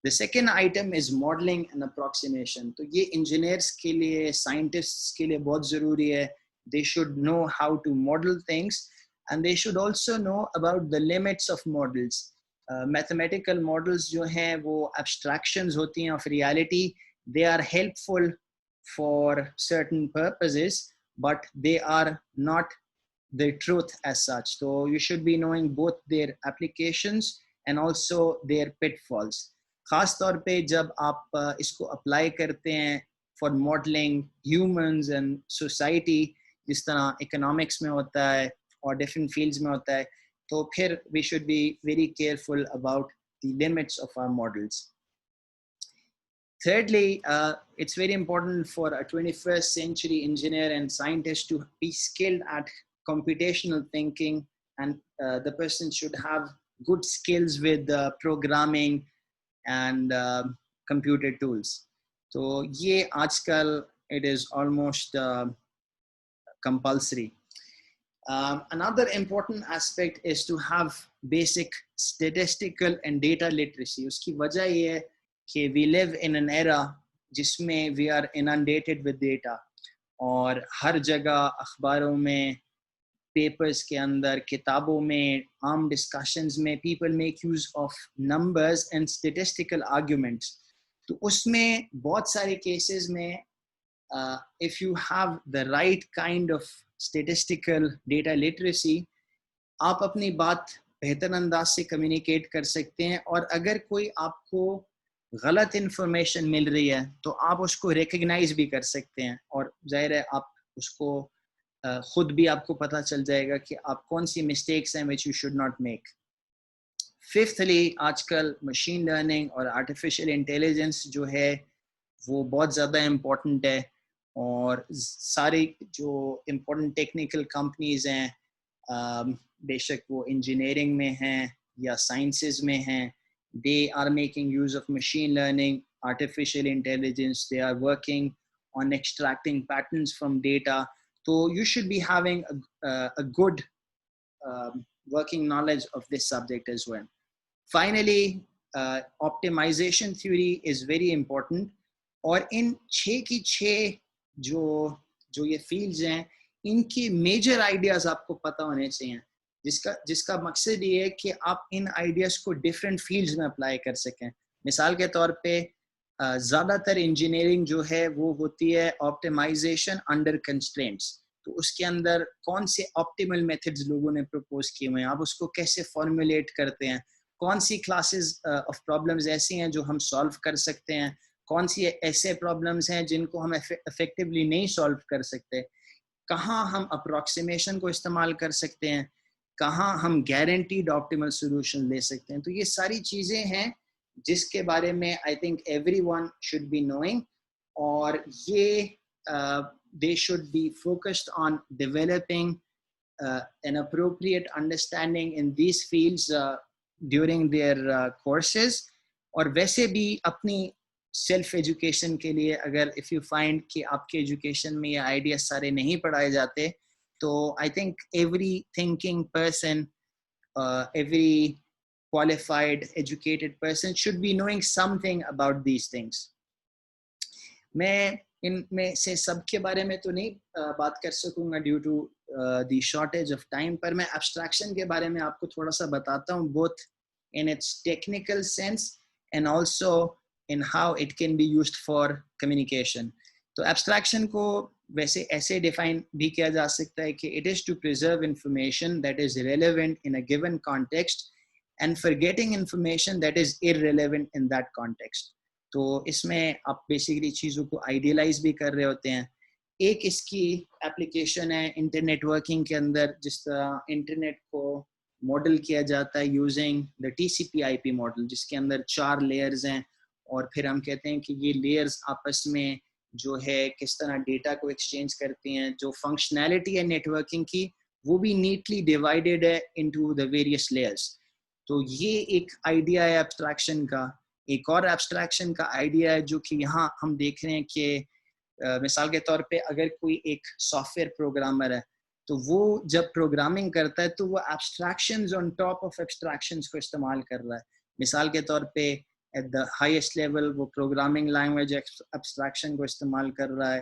The second item is modelling and approximation. तो ये इंजीनियर्स के लिए, साइंटिस्ट्स के लिए बहुत ज़रूरी है। They should know how to model things and they should also know about the limits of models. Mathematical models जो हैं वो abstractions होती हैं of reality. They are helpful for certain purposes, but they are not the truth as such. So you should be knowing both their applications and also their pitfalls. खास तौर पे जब आप इसको अप्लाई करते हैं for modeling humans and society, जिस तरह economics में होता है और different fields में होता है, तो फिर we should be very careful about the limits of our models. Thirdly, it's very important for a 21st century engineer and scientist to be skilled at computational thinking, and the person should have good skills with programming and computer tools. So ये आजकल it is almost compulsory. Another important aspect is to have basic statistical and data literacy. उसकी वजह ये है कि we live in an era जिसमें we are inundated with data, और हर जगह अखबारों में, पेपर्स के अंदर, किताबों में, आम डिस्कशंस में people make use of numbers and statistical arguments. तो उसमें बहुत सारे केसेस में if you have the right kind of statistical data literacy, आप अपनी बात बेहतर अंदाज से कम्युनिकेट कर सकते हैं, और अगर कोई आपको गलत इंफॉर्मेशन मिल रही है तो आप उसको रिकग्नाइज भी कर सकते हैं, और जाहिर है आप उसको खुद भी आपको पता चल जाएगा कि आप कौन सी मिस्टेक्स हैं which you should not make. Fifthly, आजकल मशीन लर्निंग और आर्टिफिशियल इंटेलिजेंस जो है वो बहुत ज़्यादा इम्पोर्टेंट है, और सारी जो इम्पोर्टेंट टेक्निकल कंपनीज हैं, बेशक वो इंजीनियरिंग में हैं या साइंसेस में हैं, they are making use of machine learning, artificial intelligence. They are working on extracting patterns from data. So you should be having a good working knowledge of this subject as well. Finally, optimization theory is very important. और इन 6 की 6 जो ये fields हैं, इनकी major ideas आपको पता होने चाहिए, जिसका मकसद ये है कि आप इन आइडियाज को डिफरेंट फील्ड्स में अप्लाई कर सकें. मिसाल के तौर पे ज़्यादातर इंजीनियरिंग जो है वो होती है ऑप्टिमाइजेशन अंडर कंस्ट्रेंट्स. तो उसके अंदर कौन से ऑप्टिमल मेथड्स लोगों ने प्रपोज किए हुए हैं, आप उसको कैसे फॉर्मुलेट करते हैं, कौन सी क्लासेस ऑफ प्रॉब्लम्स ऐसी हैं जो हम सॉल्व कर सकते हैं, कौन सी ऐसे प्रॉब्लम्स हैं जिनको हम इफेक्टिवली नहीं सॉल्व कर सकते, कहाँ हम अप्रॉक्सीमेशन को इस्तेमाल कर सकते हैं, कहाँ हम गारंटीड ऑप्टिमल सॉल्यूशन ले सकते हैं. तो ये सारी चीज़ें हैं जिसके बारे में I think everyone should be knowing, और ये they should be focused on developing an appropriate understanding in these fields during their courses. और वैसे भी अपनी सेल्फ एजुकेशन के लिए, अगर if you find कि आपके एजुकेशन में ये आइडियाज सारे नहीं पढ़ाए जाते, तो I think every thinking person, every qualified educated person should be knowing something about these things. मैं इनमें से सब के बारे में तो नहीं बात कर सकूंगा due to the shortage of time, पर मैं एब्स्ट्रैक्शन के बारे में आपको थोड़ा सा बताता हूँ, both in its technical sense and also in how it can be used for communication. तो एब्स्ट्रैक्शन को वैसे ऐसे डिफाइन भी किया जा सकता है कि it is to preserve information that is relevant in a given context and forgetting information that is irrelevant in that context. तो इसमें आप बेसिकली चीज़ों को आइडियलाइज भी कर रहे होते हैं. एक इसकी एप्लीकेशन है इंटरनेट वर्किंग के अंदर, जिस तरह इंटरनेट को मॉडल किया जाता है यूजिंग द TCP/IP मॉडल, जिसके अंदर 4 लेयर्स हैं, और फिर हम कहते हैं कि ये लेयर्स आपस में जो है किस तरह डेटा को एक्सचेंज करती हैं. जो फंक्शनैलिटी है नेटवर्किंग की वो भी नीटली डिवाइडेड है इनटू द वेरियस लेयर्स. तो ये एक आइडिया है एब्स्ट्रैक्शन का. एक और एब्स्ट्रैक्शन का आइडिया है जो कि यहाँ हम देख रहे हैं कि मिसाल के तौर पे अगर कोई एक सॉफ्टवेयर प्रोग्रामर है, तो वो जब प्रोग्रामिंग करता है तो वो abstractions on top of abstractions को इस्तेमाल कर रहा है. मिसाल के तौर पे एट द हाईएस्ट लेवल वो प्रोग्रामिंग लैंग्वेज एब्स्ट्रैक्शन को इस्तेमाल कर रहा है.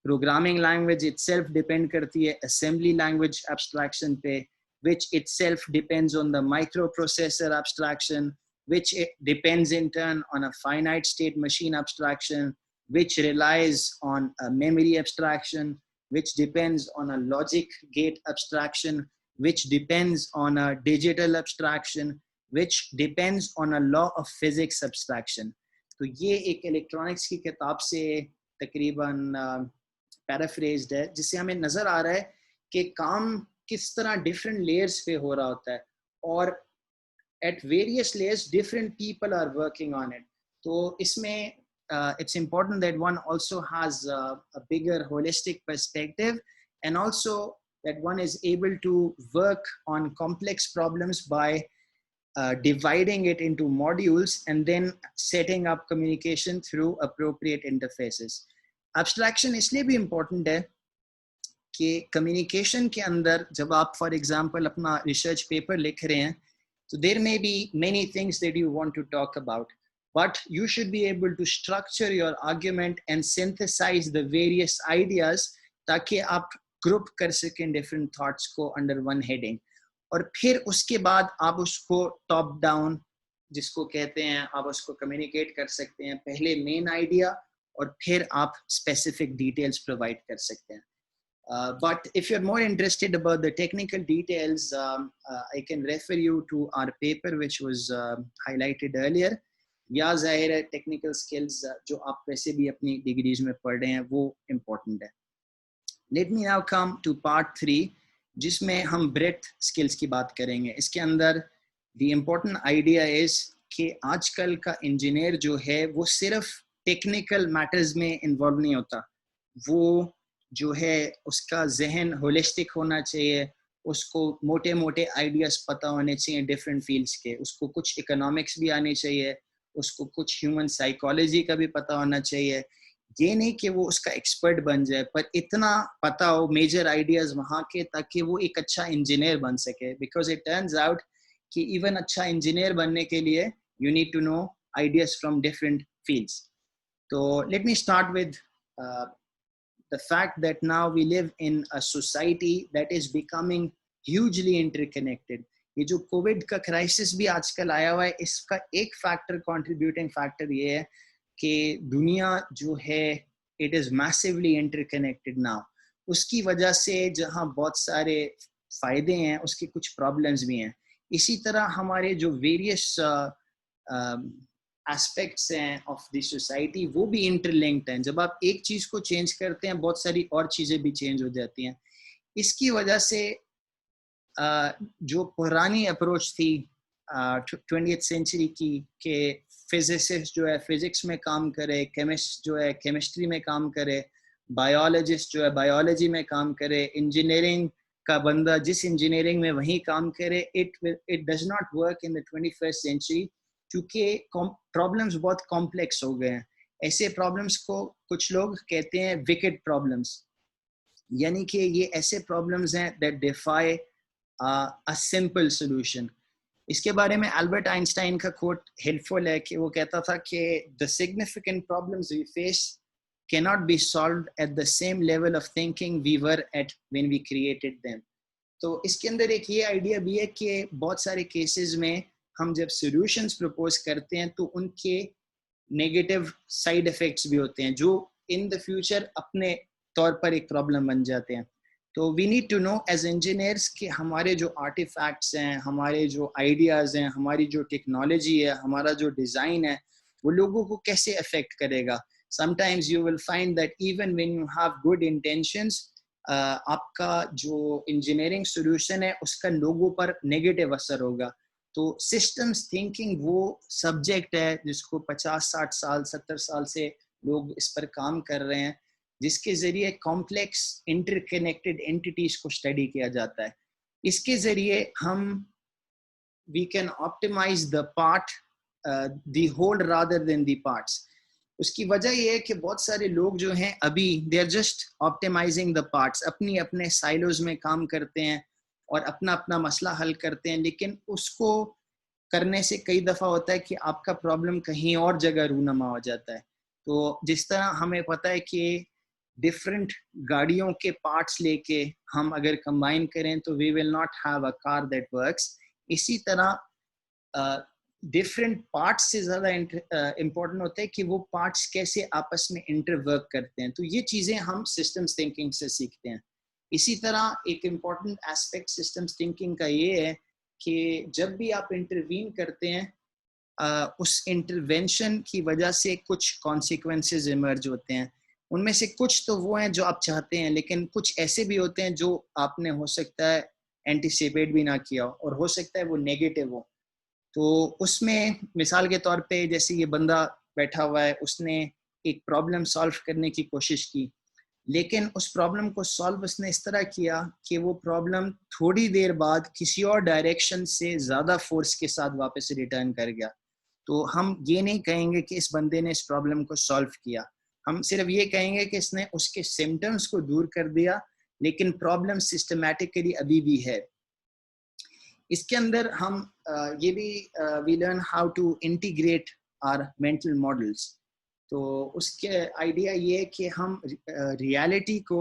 प्रोग्रामिंग लैंग्वेज इटसेल्फ डिपेंड करती है असेंबली लैंग्वेज एब्स्ट्रैक्शन पे, which itself depends on the microprocessor abstraction, which depends in turn on a finite state machine abstraction, which relies on a memory abstraction, which depends on a logic gate abstraction, which depends on a digital abstraction, which depends on a law of physics abstraction. तो ये एक electronics की किताब से तकरीबन पैराफ्रेज्ड है, जिससे हमें नज़र आ रहा है कि काम किस तरह डिफरेंट लेयर्स पे हो रहा होता है, और at various layers different people are working on it. तो इसमें it's important that one also has a bigger holistic perspective, and also that one is able to work on complex problems by dividing it into modules and then setting up communication through appropriate interfaces. Abstraction इसलिए भी important है कि communication के अंदर जब आप for example अपना research paper लिख रहे हैं, so there may be many things that you want to talk about, but you should be able to structure your argument and synthesize the various ideas ताकि आप group कर सकें different thoughts को under one heading. और फिर उसके बाद आप उसको टॉप डाउन जिसको कहते हैं, आप उसको कम्युनिकेट कर सकते हैं, पहले मेन आइडिया और फिर आप स्पेसिफिक डिटेल्स प्रोवाइड कर सकते हैं. But if you're more interested about the technical details, I can refer you to our paper which was highlighted earlier. या ज़ाहिर है टेक्निकल स्किल्स जो आप वैसे भी अपनी डिग्रीज में पढ़ रहे हैं वो इम्पोर्टेंट है. Let me now come to part 3, जिसमें हम ब्रेथ स्किल्स की बात करेंगे. इसके अंदर द इम्पोर्टेंट आइडिया इज कि आजकल का इंजीनियर जो है वो सिर्फ टेक्निकल मैटर्स में इन्वॉल्व नहीं होता, वो जो है उसका जहन होलिस्टिक होना चाहिए, उसको मोटे मोटे आइडियाज पता होने चाहिए डिफरेंट फील्ड्स के, उसको कुछ इकोनॉमिक्स भी आने चाहिए, उसको कुछ ह्यूमन साइकोलॉजी का भी पता होना चाहिए. ये नहीं कि वो उसका एक्सपर्ट बन जाए, पर इतना पता हो मेजर आइडियाज वहाँ के ताकि वो एक अच्छा इंजीनियर बन सके. बिकॉज इट टर्न्स आउट कि इवन अच्छा इंजीनियर बनने के लिए you need to know ideas from different fields. तो let me start with the fact that now we live in a society that is becoming hugely interconnected. ये जो Covid का crisis भी आजकल आया हुआ है, इसका एक फैक्टर कंट्रीब्यूटिंग फैक्टर ये है कि दुनिया जो है it is massively interconnected now. उसकी वजह से जहाँ बहुत सारे फ़ायदे हैं उसके कुछ प्रॉब्लम्स भी हैं. इसी तरह हमारे जो वेरियस एस्पेक्ट्स हैं ऑफ द सोसाइटी वो भी इंटरलिंक्ड हैं. जब आप एक चीज़ को चेंज करते हैं बहुत सारी और चीज़ें भी चेंज हो जाती हैं. इसकी वजह से जो पुरानी अप्रोच थी 20th सेंचुरी की कि फिजिसिस्ट जो है फिजिक्स में काम करे, केमिस्ट जो है केमिस्ट्री में काम करे, बायोलॉजिस्ट जो है बायोलॉजी में काम करे, इंजीनियरिंग का बंदा जिस इंजीनियरिंग में वही काम करे, it does not work in the 21st century क्योंकि प्रॉब्लम्स बहुत कॉम्प्लेक्स हो गए हैं. ऐसे प्रॉब्लम्स को कुछ लोग कहते हैं विकेड प्रॉब्लम्स, यानी कि ये ऐसे प्रॉब्लम्स हैं that defy a simple solution. इसके बारे में अल्बर्ट आइंस्टाइन का कोट हेल्पफुल है कि वो कहता था कि the significant problems we face cannot be solved at the same level of thinking we were at when we created them. तो इसके अंदर एक ये आइडिया भी है कि बहुत सारे केसेस में हम जब सॉल्यूशंस प्रपोज करते हैं तो उनके नेगेटिव साइड इफेक्ट्स भी होते हैं जो इन द फ्यूचर अपने तौर पर एक प्रॉब्लम बन जाते हैं. तो we need to know as engineers कि हमारे जो आर्टिफैक्ट्स हैं, हमारे जो आइडियाज़ हैं, हमारी जो टेक्नोलॉजी है, हमारा जो डिज़ाइन है, वो लोगों को कैसे अफेक्ट करेगा. Sometimes you will find that even when you have good intentions, आपका जो इंजीनियरिंग सोल्यूशन है उसका लोगों पर नेगेटिव असर होगा. तो सिस्टम्स थिंकिंग वो सब्जेक्ट है जिसको 50-60 साल 70 साल से लोग इस पर काम कर रहे हैं, जिसके ज़रिए कॉम्प्लेक्स इंटरकनेक्टेड एंटिटीज़ को स्टडी किया जाता है. इसके ज़रिए हम we can optimise the part the whole rather than the parts. उसकी वजह ये है कि बहुत सारे लोग जो हैं अभी they are just optimising the parts, अपनी अपने साइलोज में काम करते हैं और अपना अपना मसला हल करते हैं, लेकिन उसको करने से कई दफ़ा होता है कि आपका प्रॉब्लम कहीं और जगह रूनमा हो जाता है. तो जिस तरह हमें पता है कि डिफरेंट गाड़ियों के पार्ट्स लेके हम अगर कंबाइन करें तो we will not have a car that works, इसी तरह डिफरेंट पार्ट्स से ज़्यादा इम्पोर्टेंट होता है कि वो पार्ट्स कैसे आपस में इंटरवर्क करते हैं. तो ये चीज़ें हम सिस्टम्स थिंकिंग से सीखते हैं. इसी तरह एक इम्पॉर्टेंट एस्पेक्ट सिस्टम्स थिंकिंग का ये है कि जब भी आप इंटरवीन करते हैं उस इंटरवेंशन की वजह से कुछ कॉन्सिक्वेंसेस इमर्ज होते हैं. उनमें से कुछ तो वो हैं जो आप चाहते हैं, लेकिन कुछ ऐसे भी होते हैं जो आपने हो सकता है एंटिसिपेट भी ना किया हो और हो सकता है वो नेगेटिव हो. तो उसमें मिसाल के तौर पे जैसे ये बंदा बैठा हुआ है, उसने एक प्रॉब्लम सॉल्व करने की कोशिश की, लेकिन उस प्रॉब्लम को सॉल्व उसने इस तरह किया कि वो प्रॉब्लम थोड़ी देर बाद किसी और डायरेक्शन से ज़्यादा फोर्स के साथ वापस रिटर्न कर गया। तो हम ये नहीं कहेंगे कि इस बंदे ने इस प्रॉब्लम को सॉल्व किया, हम सिर्फ ये कहेंगे कि इसने उसके सिम्टम्स को दूर कर दिया, लेकिन प्रॉब्लम सिस्टमैटिकली अभी भी है। इसके अंदर हम ये भी we learn how to integrate our mental models. तो उसके आइडिया ये है कि हम रियलिटी को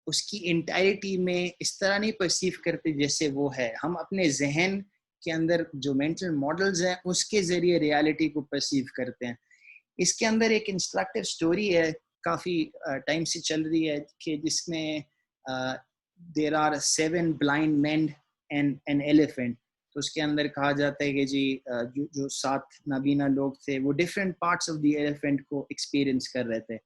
उसकी इंटायरिटी में इस तरह नहीं परसीव करते जैसे वो है, हम अपने जहन के अंदर जो मेंटल मॉडल्स हैं उसके ज़रिए रियलिटी को परसीव करते हैं। इसके अंदर एक इंस्ट्रक्टिव स्टोरी है, काफ़ी टाइम से चल रही है, कि जिसमें there are 7 blind man and an elephant. तो उसके अंदर कहा जाता है कि जी जो 7 नाबीना लोग थे वो different parts of the elephant को एक्सपीरियंस कर रहे थे।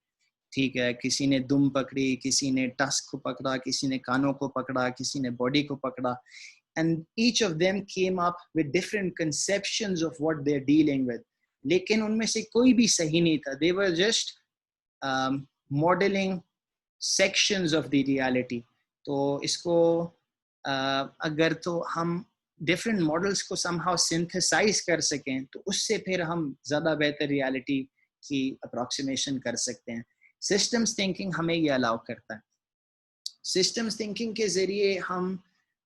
ठीक है, किसी ने दुम पकड़ी, किसी ने टस्क को पकड़ा, किसी ने कानों को पकड़ा, किसी ने बॉडी को पकड़ा, and each of them came up with different conceptions of what they're dealing with. लेकिन उनमें से कोई भी सही नहीं था, they were just modeling sections of the reality. तो इसको अगर तो हम डिफरेंट मॉडल्स को somehow synthesize कर सकें तो उससे फिर हम ज़्यादा बेहतर रियलिटी की अप्रॉक्सीमेशन कर सकते हैं। सिस्टम्स थिंकिंग हमें ये अलाउ करता है। सिस्टम्स थिंकिंग के ज़रिए हम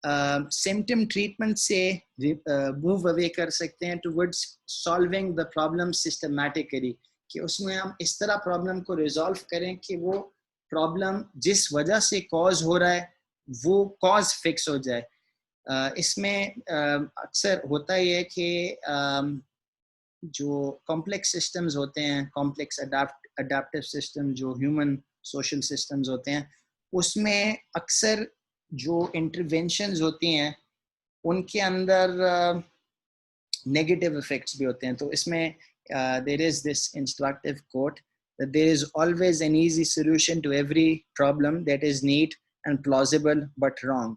सिम्टम ट्रीटमेंट से मूव अवे कर सकते हैं towards solving the problem systematically, कि उसमें हम इस तरह प्रॉब्लम को रिजॉल्व करें कि वो प्रॉब्लम जिस वजह से कॉज हो रहा है वो कॉज फिक्स हो जाए। इसमें अक्सर होता ये है कि जो कॉम्प्लेक्स सिस्टम्स होते हैं, कॉम्प्लेक्स अडाप्टिव सिस्टम जो ह्यूमन सोशल सिस्टम्स होते हैं, उसमें अक्सर जो इंटरवेंशंस होती हैं उनके अंदर नेगेटिव इफेक्ट्स भी होते हैं। तो इसमें there is this instructive quote that there is always an easy solution to every problem that is neat and plausible but wrong.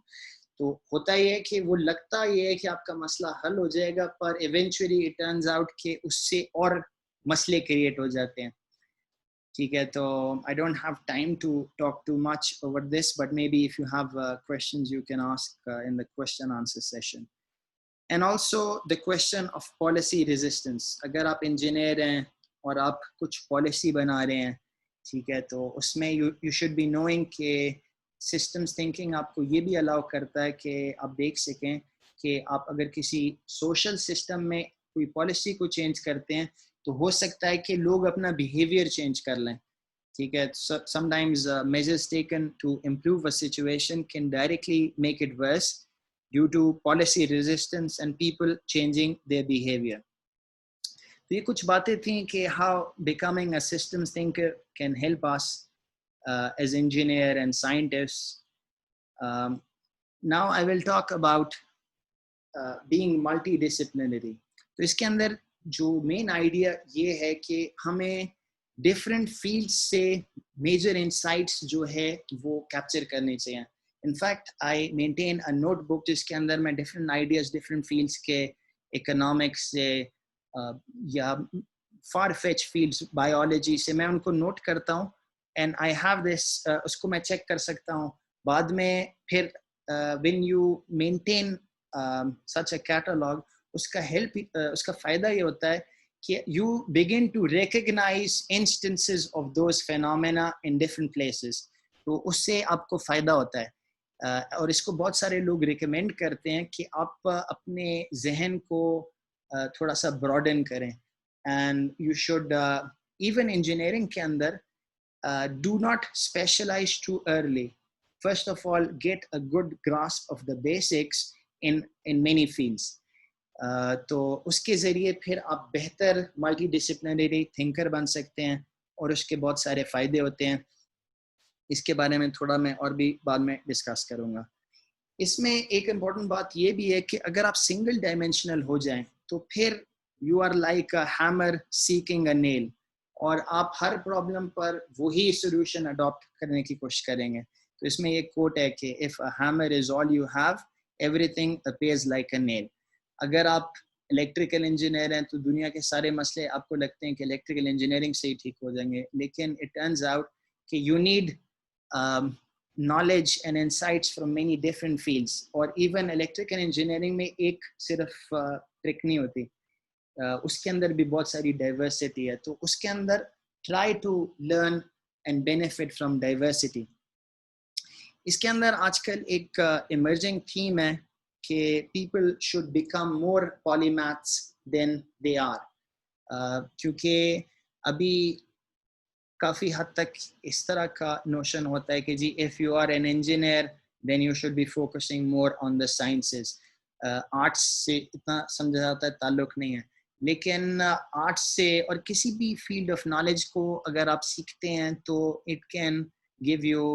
तो होता ये है कि वो लगता ये है कि आपका मसला हल हो जाएगा, पर eventually it turns out कि उससे और मसले क्रिएट हो जाते हैं। ठीक है, तो I don't have time to talk too much over this, but maybe if you have questions you can ask in the question answer session. And also the question of policy resistance. अगर आप engineer हैं और आप कुछ policy बना रहे हैं, ठीक है, तो उसमें you should be knowing कि systems thinking आपको ये भी अलाउ करता है कि आप देख सकें कि आप अगर किसी सोशल सिस्टम में कोई पॉलिसी को चेंज करते हैं तो हो सकता है कि लोग अपना बिहेवियर चेंज कर लें। ठीक है, sometimes measures taken to improve a situation can directly make it worse due to policy resistance and people changing their behavior. तो ये कुछ बातें थी कि how becoming a systems thinker can help us as engineer and scientists. Now I will talk about being multidisciplinary. तो इसके अंदर जो मेन आइडिया ये है कि हमें डिफरेंट फील्ड्स से मेजर इंसाइट्स जो है वो कैप्चर करने चाहिए। In fact I maintain a notebook जिसके अंदर मैं डिफरेंट आइडियाज डिफरेंट फील्ड्स के, इकोनॉमिक्स से या फार फेच फील्ड्स बायोलॉजी से, मैं उनको नोट करता हूँ एंड आई हैव दिस, उसको मैं चेक कर सकता हूँ बाद में। फिर when you maintain such a catalogue, उसका उसका फ़ायदा ये होता है कि you begin to recognize instances of those phenomena in different places. तो उससे आपको फ़ायदा होता है और इसको बहुत सारे लोग रिकमेंड करते हैं कि आप अपने जहन को थोड़ा सा ब्रॉडन करें। And you should even engineering के अंदर do not specialize too early. First of all, get a good grasp of the basics in many fields. तो उसके ज़रिए फिर आप बेहतर मल्टीडिसिप्लिनरी थिंकर बन सकते हैं और उसके बहुत सारे फ़ायदे होते हैं। इसके बारे में थोड़ा मैं और भी बाद में डिस्कस करूँगा। इसमें एक इम्पॉर्टेंट बात ये भी है कि अगर आप सिंगल डायमेंशनल हो जाएं तो फिर you are like a hammer seeking a nail, और आप हर प्रॉब्लम पर वही सोल्यूशन अडॉप्ट करने की कोशिश करेंगे। तो इसमें एक कोट है कि if a hammer is all you have, everything appears like a nail. अगर आप इलेक्ट्रिकल इंजीनियर हैं तो दुनिया के सारे मसले आपको लगते हैं कि इलेक्ट्रिकल इंजीनियरिंग से ही ठीक हो जाएंगे, लेकिन इट टर्न्स आउट कि you need knowledge and insights from many different fields. और even electrical engineering में एक सिर्फ ट्रिक नहीं होती, उसके अंदर भी बहुत सारी डाइवर्सिटी है, तो उसके अंदर try to learn and benefit from diversity. इसके अंदर आजकल एक emerging theme है कि people should become more polymaths than they are, क्योंकि अभी काफ़ी हद तक इस तरह का नोशन होता है कि जी if you are an engineer then you should be focusing more on the sciences. Arts से इतना समझा जाता है ताल्लुक नहीं है, लेकिन आर्ट्स से और किसी भी फील्ड ऑफ नॉलेज को अगर आप सीखते हैं तो it can give you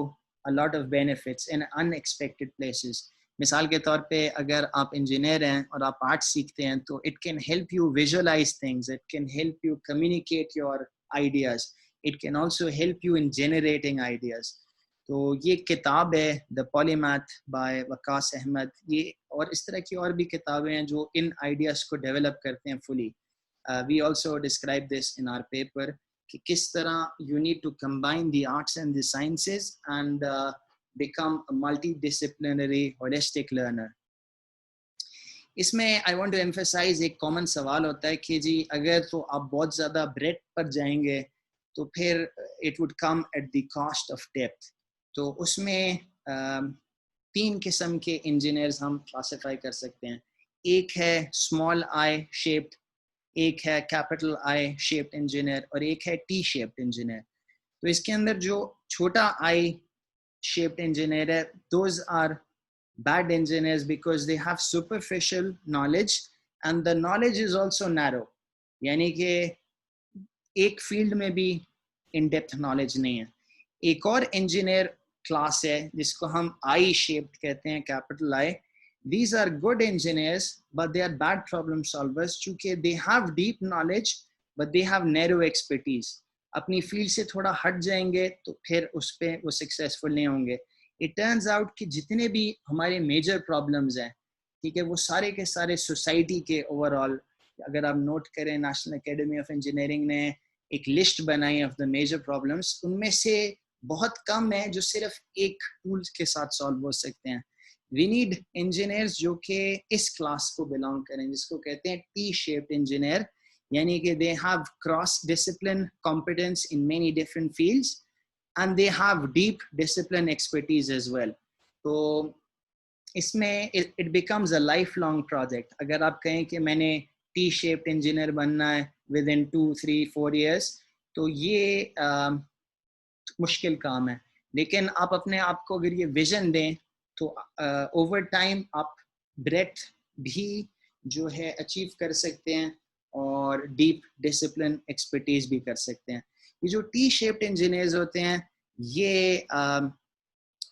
a lot of benefits in unexpected places. मिसाल के तौर पे अगर आप इंजीनियर हैं और आप आर्ट्स सीखते हैं तो it can help you visualise things, it can help you communicate your ideas, it can also help you in generating ideas. तो ये किताब है the polymath by Waqas Ahmed, ये और इस तरह की और भी किताबें हैं जो इन आइडियाज़ को डेवलप करते हैं fully. We also describe this in our paper कि किस तरह you need to combine the arts and the sciences and become a multidisciplinary holistic learner. इसमें आई वांट टू एम्फसाइज एक कॉमन सवाल होता है कि जी अगर तो आप बहुत ज़्यादा ब्रेड पर जाएंगे तो फिर it would come at the cost of depth. तो उसमें 3 किस्म के इंजीनियर्स हम क्लासिफाई कर सकते हैं. एक है स्मॉल आई शेप्ड, एक है कैपिटल आई शेप्ड इंजीनियर और एक है टी शेप्ड इंजीनियर. तो इसके अंदर जो छोटा आई शेप्ड इंजीनियर है, those are bad engineers because they have superficial knowledge and the knowledge is also narrow. यानी कि एक फील्ड में भी इन डेप्थ नॉलेज नहीं है. एक और इंजीनियर क्लास है जिसको हम आई शेप्ड कहते हैं, capital I. These are good engineers but they are bad problem solvers क्योंकि they have deep knowledge but they have narrow expertise. अपनी फील्ड से थोड़ा हट जाएंगे तो फिर उस पे वो सक्सेसफुल नहीं होंगे. इट टर्न्स आउट कि जितने भी हमारे मेजर प्रॉब्लम्स हैं, ठीक है, वो सारे के सारे सोसाइटी के ओवरऑल, अगर आप नोट करें नेशनल एकेडमी ऑफ इंजीनियरिंग ने एक लिस्ट बनाई ऑफ द मेजर प्रॉब्लम्स, उनमें से बहुत कम है जो सिर्फ एक टूल के साथ सॉल्व हो सकते हैं. वी नीड इंजीनियर्स जो कि इस क्लास को बिलोंग करें जिसको कहते हैं टी शेप्ड इंजीनियर, यानी कि they have cross discipline competence in many different fields and they have deep discipline expertise as well. तो इसमें it becomes a lifelong project. अगर आप कहें कि मैंने T-shaped engineer बनना है within 2, 3, 4 years, तो ये मुश्किल काम है. लेकिन आप अपने आप को अगर ये विजन दें तो ओवर टाइम आप ब्रेथ भी जो है अचीव कर सकते हैं और डीप डिसिप्लिन एक्सपर्टीज भी कर सकते हैं. ये जो टी शेप्ड इंजीनियर्स होते हैं ये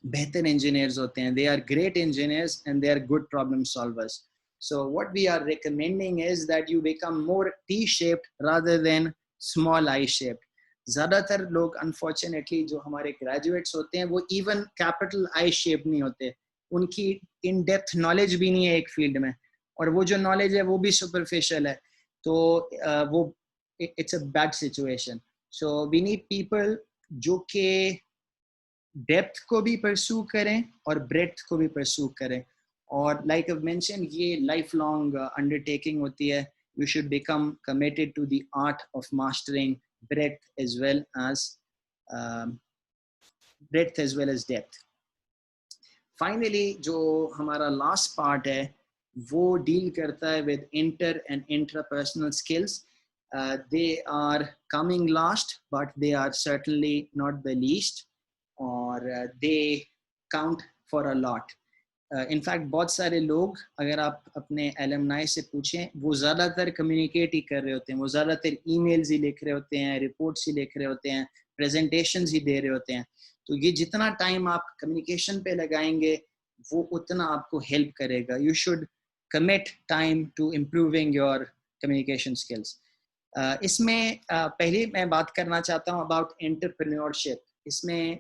बेहतर इंजीनियर्स होते हैं. They are great engineers and they are good problem solvers. So what we are recommending is that you become more T shaped rather than small I shaped. ज़्यादातर लोग unfortunately जो हमारे ग्रेजुएट्स होते हैं वो इवन कैपिटल आई शेप नहीं होते, उनकी इन डेप्थ नॉलेज भी नहीं है एक फील्ड में, और वो जो नॉलेज है वो भी सुपरफिशियल है. तो वो it's a bad situation. So we need people जो कि डेप्थ को भी परस्यू करें और ब्रेड्थ को भी परस्यू करें. और लाइक आई मेंशन ये लाइफ लॉन्ग अंडरटेकिंग होती है. You should become committed to the art of mastering breadth as well as depth. Finally, जो हमारा last part है वो deal करता है with inter and intrapersonal skills. They are coming last, but they are certainly not the least, or they count for a lot. In fact, बहुत सारे लोग अगर आप अपने एलुमनाई से पूछें वो ज़्यादातर कम्युनिकेट ही कर रहे होते हैं, वो ज़्यादातर ईमेल्स ही लिख रहे होते हैं, रिपोर्ट्स ही लिख रहे होते हैं, प्रेजेंटेशंस ही दे रहे होते हैं. तो ये जितना टाइम आप कम्युनिकेशन पे लगाएंगे वो उतना आपको हेल्प करेगा. You should commit time to improving your communication skills. इसमें पहले मैं बात करना चाहता हूँ अबाउट एंटरप्रेन्योरशिप. इसमें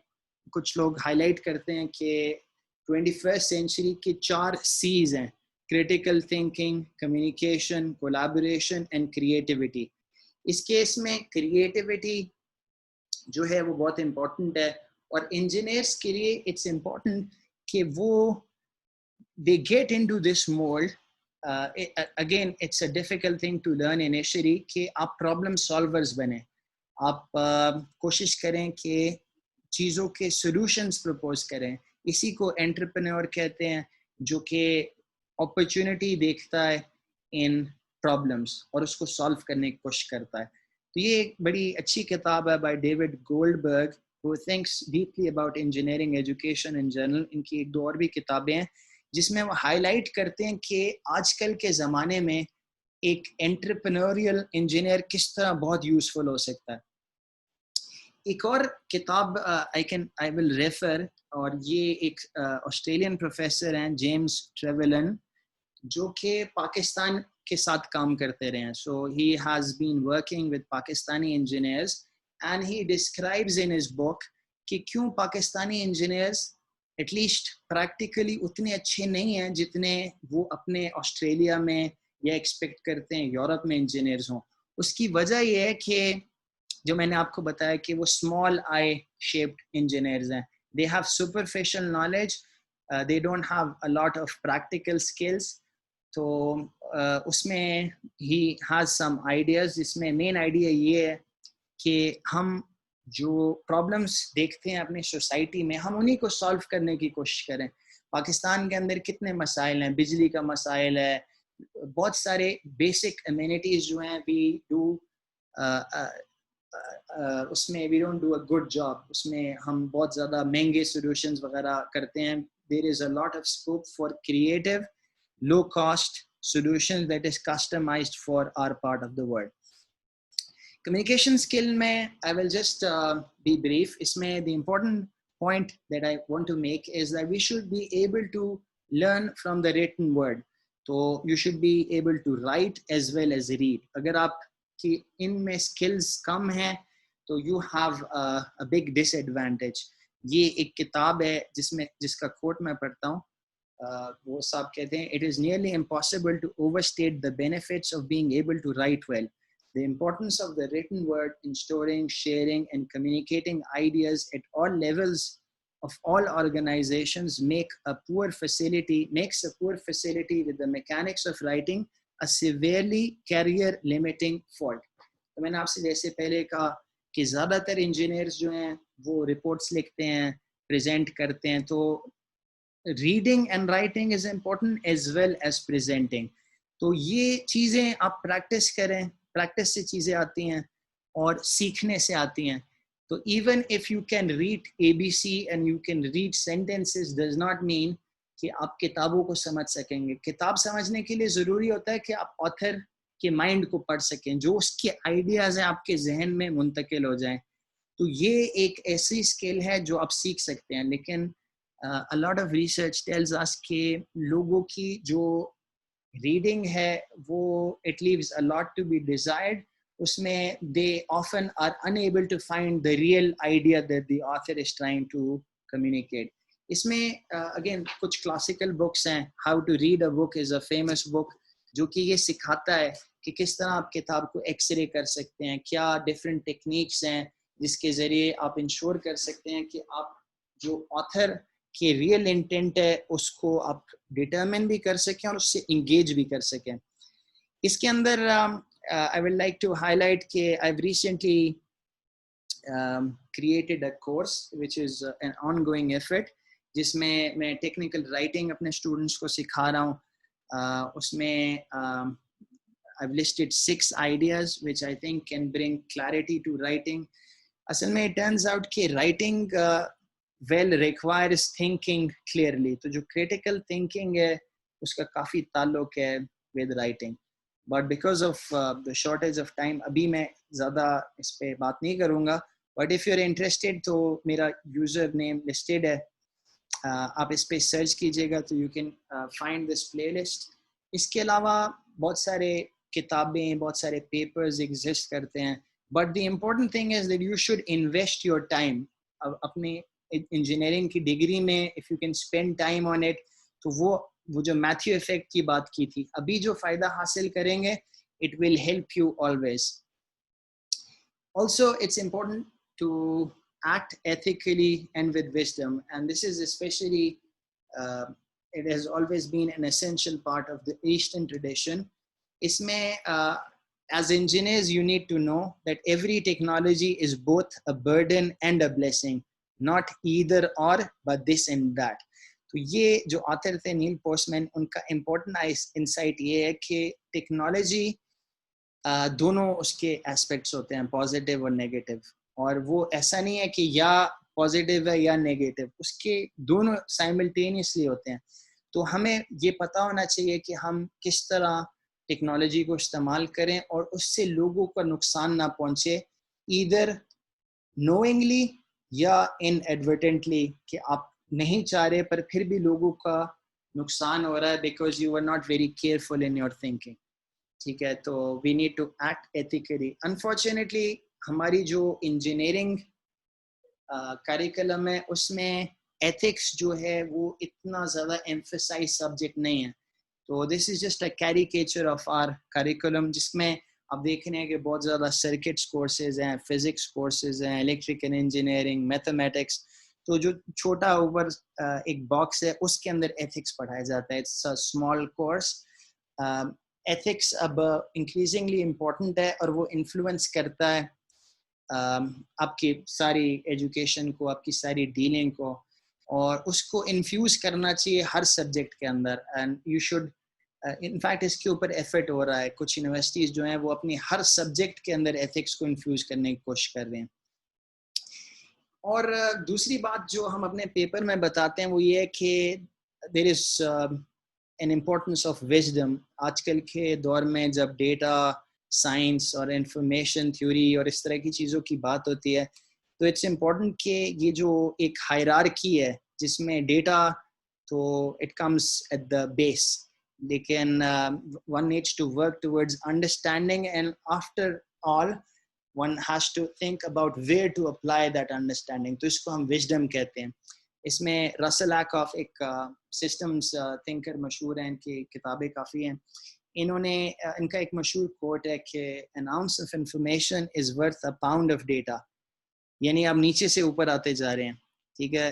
कुछ लोग हाईलाइट करते हैं कि 21st सेंचुरी के 4 C's हैं critical thinking, communication, collaboration and creativity. इस केस में creativity जो है वो बहुत important है, और engineers के लिए it's important कि वो they get into this mold. Again, it's a difficult thing to learn initially कि आप problem solvers बने, आप कोशिश करें कि चीज़ों के solutions propose करें. इसी को entrepreneur कहते हैं, जो कि opportunity देखता है in problems और उसको solve करने की कोशिश करता है. तो ये एक बड़ी अच्छी किताब है by David Goldberg, who thinks deeply about engineering education in general. इनकी एक दो और भी किताबें हैं जिसमें वो हाईलाइट करते हैं कि आजकल के ज़माने में एक एंटरप्रेन्योरियल इंजीनियर किस तरह बहुत यूज़फुल हो सकता है. एक और किताब आई विल रेफर, और ये एक ऑस्ट्रेलियन प्रोफेसर हैं जेम्स ट्रेवेलन, जो कि पाकिस्तान के साथ काम करते रहे हैं. So he has been working with Pakistani engineers and he describes in his book कि क्यों पाकिस्तानी इंजीनियर्स एटलीस्ट प्रैक्टिकली उतने अच्छे नहीं हैं जितने वो अपने ऑस्ट्रेलिया में या एक्सपेक्ट करते हैं यूरोप में इंजीनियर्स हों. उसकी वजह ये है कि जो मैंने आपको बताया कि वो स्मॉल आई शेप्ड इंजीनियर्स हैं. They have superficial knowledge, they don't have a lot of practical skills. तो उसमें ही हैज़ सम आइडियाज़, जिसमें मेन आइडिया ये है कि हम जो प्रॉब्लम्स देखते हैं अपनी सोसाइटी में, हम उन्हीं को सॉल्व करने की कोशिश करें. पाकिस्तान के अंदर कितने मसाइल हैं, बिजली का मसाइल है, बहुत सारे बेसिक अमेनिटीज़ जो हैं वी डू उसमें we don't do a good job. उसमें हम बहुत ज़्यादा महंगे सॉल्यूशंस वगैरह करते हैं. There is a lot of scope for creative low cost solutions that is customized for our part of the world. Communication skill mein I will just be brief. Isme the important point that I want to make is that we should be able to learn from the written word. So you should be able to write as well as read. Agar aap ki inme skills kam hain तो you have a big disadvantage. ये एक किताब है जिसका coat मैं पढ़ता हूँ. वो साहब कहते हैं, it is nearly impossible to overstate the benefits of being able to write well. The importance of the written word in storing, sharing and communicating ideas at all levels of all organizations makes a poor facility with the mechanics of writing a severely career limiting fault. तो मैंने आपसे जैसे पहले कहा कि ज़्यादातर engineers जो हैं वो रिपोर्ट्स लिखते हैं, प्रेजेंट करते हैं. तो reading and writing is important as well as presenting. तो ये चीज़ें आप प्रैक्टिस करें, प्रैक्टिस से चीज़ें आती हैं और सीखने से आती हैं. तो even if you can read ABC and you can read sentences does not mean कि आप किताबों को समझ सकेंगे. किताब समझने के लिए ज़रूरी होता है कि आप ऑथर के माइंड को पढ़ सकें, जो उसके आइडियाज़ हैं आपके जहन में मुंतकिल हो जाएं. तो ये एक ऐसी स्किल है जो आप सीख सकते हैं. लेकिन a lot of research tells us कि लोगों की जो reading है वो it leaves a lot to be desired. उसमें they often are unable to find the real idea that the author is trying to communicate. इसमें again कुछ classical books हैं. How to Read a Book is a famous book, जो कि ये सिखाता है कि किस तरह आप किताब को एक्सरे कर सकते हैं, क्या different techniques हैं जिसके ज़रिए आप इंश्योर कर सकते हैं कि आप जो ऑथर कि रियल इंटेंट है उसको आप डिटरमिन भी कर सकें और उससे इंगेज भी कर सकें. इसके अंदर I will like to highlight कि I have recently created a course which is an ongoing effort, जिसमें मैं टेक्निकल राइटिंग अपने स्टूडेंट्स को सिखा रहा हूँ. उसमें I have listed 6 ideas which I think can bring clarity to writing. असल में इट टर्न्स आउट कि writing well requires thinking clearly. तो जो critical thinking है उसका काफ़ी ताल्लुक है with writing. But because of the shortage of time अभी मैं ज़्यादा इस पे बात नहीं करूँगा. But if you're interested तो मेरा user name listed है, आप इस पे सर्च कीजिएगा तो you can find this playlist. इसके अलावा बहुत सारे किताबें, बहुत सारे papers exist करते हैं. But the important thing is that you should invest your time. अपने इंजीनियरिंग की डिग्री में if you can spend time on it तो वो वो जो मैथ्यू इफेक्ट की बात की थी, अभी जो फ़ायदा हासिल करेंगे, it will help you always. Also, it's important to act ethically and with wisdom, and this is especially it has always been an essential part of the Eastern tradition. Isme, as engineers, you need to know that every technology is both a burden and a blessing, not either or, but this and that. तो ये जो author थे नील postman, उनका important insight ये है कि technology दोनों उसके एस्पेक्ट्स होते हैं, पॉजिटिव और नेगेटिव, और वो ऐसा नहीं है कि या पॉजिटिव है या नेगेटिव, उसके दोनों साइमल्टेनियसली होते हैं. तो हमें ये पता होना चाहिए कि हम किस तरह टेक्नोलॉजी को इस्तेमाल करें और उससे लोगों को नुकसान ना पहुंचे, ईदर नोइंगली या इनएडवर्टेंटली, कि आप नहीं चाह रहे पर फिर भी लोगों का नुकसान हो रहा है because you are not very careful in your thinking. ठीक है, तो we need to act ethically. Unfortunately हमारी जो इंजीनियरिंग करिकुलम है उसमें एथिक्स जो है वो इतना ज़्यादा एम्फसाइज सब्जेक्ट नहीं है. तो this is just a caricature of our curriculum, जिसमें आप देख रहे हैं कि बहुत ज़्यादा सर्किट्स कोर्सेज हैं, फिजिक्स कोर्सेज हैं, इलेक्ट्रिकल इंजीनियरिंग, मैथमेटिक्स. तो जो छोटा ऊपर एक बॉक्स है उसके अंदर एथिक्स पढ़ाया जाता है. It's a small course. Ethics अब इंक्रीजिंगली इम्पोर्टेंट है और वो इन्फ्लुएंस करता है आपकी सारी एजुकेशन को, आपकी सारी डीलिंग को, और उसको इन्फ्यूज़ करना चाहिए हर सब्जेक्ट के अंदर. एंड यू शुड इनफैक्ट इसके ऊपर एफर्ट हो रहा है. कुछ यूनिवर्सिटीज़ जो हैं वो अपनी हर सब्जेक्ट के अंदर एथिक्स को इन्फ्यूज़ करने की कोशिश कर रहे हैं. और दूसरी बात जो हम अपने पेपर में बताते हैं वो ये है कि there is an importance of wisdom. आजकल के दौर में जब डेटा साइंस और इंफॉर्मेशन थ्योरी और इस तरह की चीज़ों की बात होती है, तो इट्स इम्पोर्टेंट कि ये जो एक हायरार्की है जिसमें डेटा, तो it comes at the base, लेकिन one needs to work towards understanding, and after all one has to think about where to apply that understanding. तो इसको हम wisdom कहते हैं. इसमें रसल एकॉफ एक सिस्टम्स थिंकर मशहूर हैं, इनकी किताबें काफ़ी हैं. इन्होंने इनका एक मशहूर कोट है कि an ounce of information is worth a pound of data. यानी आप नीचे से ऊपर आते जा रहे हैं. ठीक है,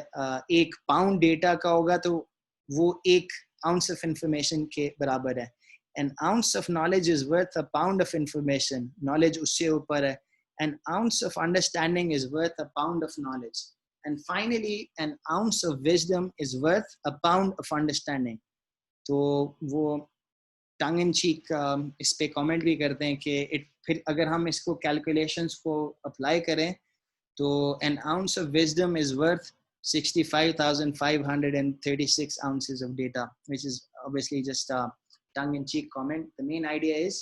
एक पाउंड डेटा का होगा तो वो एक ounce of information के बराबर है. An ounce of knowledge is worth a pound of information. Knowledge उससे ऊपर है. An ounce of understanding is worth a pound of knowledge. And finally, an ounce of wisdom is worth a pound of understanding. तो वो टंग इन चीक इस पे comment भी करते हैं कि फिर अगर हम इसको कैलकुलेशंस को अप्लाई करें तो an ounce of wisdom is worth 65,536 ounces of data, which is obviously just a tongue-in-cheek comment. The main idea is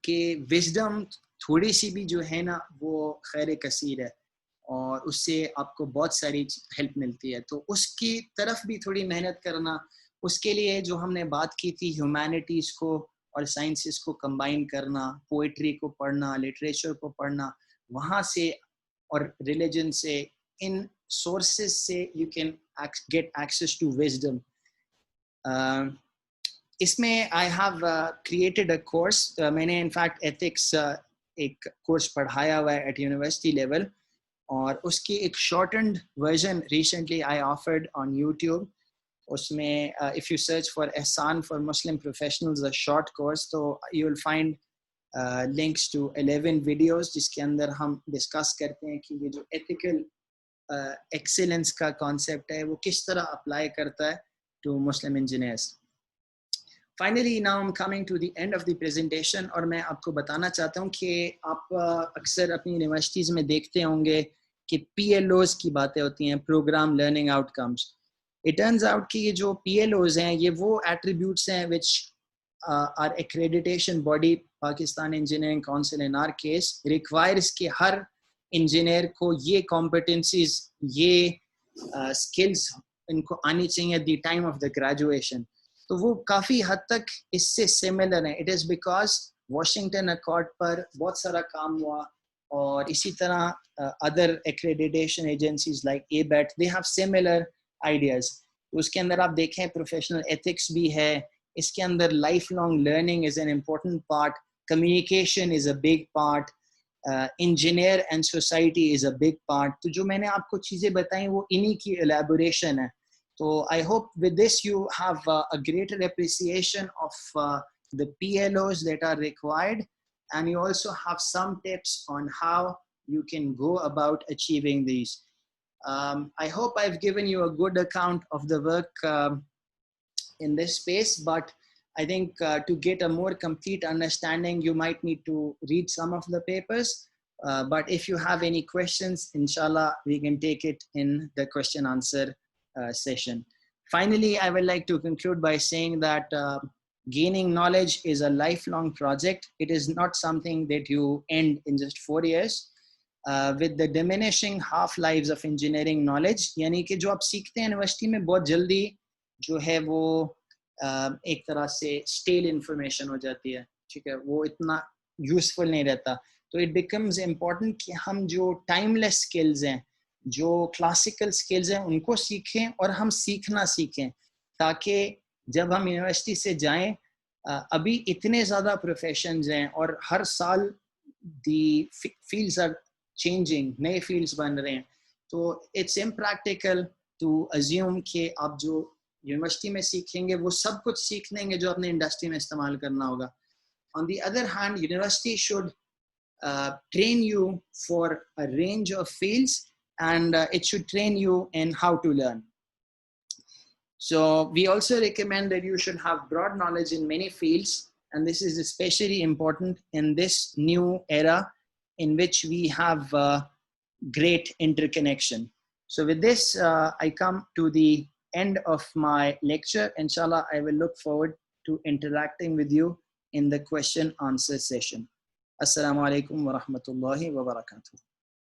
कि wisdom थोड़ी सी भी जो है ना वो खैर कसीर है और उससे आपको बहुत सारी हेल्प मिलती है. तो उसकी तरफ भी थोड़ी मेहनत करना, उसके लिए जो हमने बात की थी ह्यूमैनिटीज़ को और साइंसेस को कंबाइन करना, पोइट्री को पढ़ना, लिटरेचर को पढ़ना, वहाँ से और रिलीजन से, इन सोर्सेस से you can get access to wisdom. इसमें I have created a course. मैंने इनफैक्ट एथिक्स एक कोर्स पढ़ाया हुआ है एट यूनिवर्सिटी लेवल, और उसकी एक shortened version recently I offered on YouTube. उसमें if you search for Ehsan for Muslim professionals a short course, तो you will find links to 11 videos जिसके अंदर हम डिस्कस करते हैं कि ये जो एथिकल एक्सीलेंस का कॉन्सेप्ट है वो किस तरह अप्लाई करता है to Muslim engineers. Finally, now I'm coming to the end of the presentation, और मैं आपको बताना चाहता हूँ कि आप अक्सर अपनी यूनिवर्सिटीज़ में देखते होंगे कि PLOs की बातें होती हैं, programme learning outcomes. It turns out कि ये जो PLOs हैं ये वो एट्रीब्यूट्स हैं which our accreditation body, Pakistan engineering council in our case, requires कि हर इंजीनियर को ये competencies, ये skills इनको आनी चाहिए at the time of the graduation. तो वो काफ़ी हद तक इससे सिमिलर है. It is because Washington accord पर बहुत सारा काम हुआ, और इसी तरह other accreditation agencies like ABET, they have similar ideas. तो उसके अंदर आप देखें प्रोफेशनल एथिक्स भी है, इसके अंदर life long learning is an important part, communication is a big part, engineer and society is a big part. तो जो मैंने आपको चीज़ें बताई वो इन्हीं की एलेबोरेशन है। So I hope with this you have a greater appreciation of the PLOs that are required, and you also have some tips on how you can go about achieving these. I hope I've given you a good account of the work in this space, but I think to get a more complete understanding, you might need to read some of the papers. But if you have any questions, inshallah, we can take it in the question answer session. Finally, I would like to conclude by saying that gaining knowledge is a lifelong project. It is not something that you end in just 4 years. With the diminishing half-lives of engineering knowledge, यानी कि जो आप सीखते हैं university में बहुत जल्दी जो है वो एक तरह से स्टेल इंफॉर्मेशन हो जाती है, ठीक है, वो इतना यूजफुल नहीं रहता। तो इट बिकम्स इम्पॉर्टेंट कि हम जो टाइमलेस स्किल्स हैं, जो क्लासिकल स्किल्स हैं, उनको सीखें और हम सीखना सीखें, ताकि जब हम यूनिवर्सिटी से जाएं, अभी इतने ज़्यादा प्रोफेशंस हैं और हर साल दी फील्ड्स आर चेंजिंग, नए फील्ड्स बन रहे हैं। तो इट्स इम्प्रैक्टिकल टू अज्यूम कि आप जो यूनिवर्सिटी में सीखेंगे वो सब कुछ सीख लेंगे जो अपने इंडस्ट्री में इस्तेमाल करना होगा। On the other hand, university should train you for a range of fields, and it should train you in how to learn. So we also recommend that you should have broad knowledge in many fields, and this is especially important in this new era in which we have great interconnection. So with this, I come to the end of my lecture. Inshallah, I will look forward to interacting with you in the question answer session. Assalamu alaikum wa rahmatullahi wa barakatuh.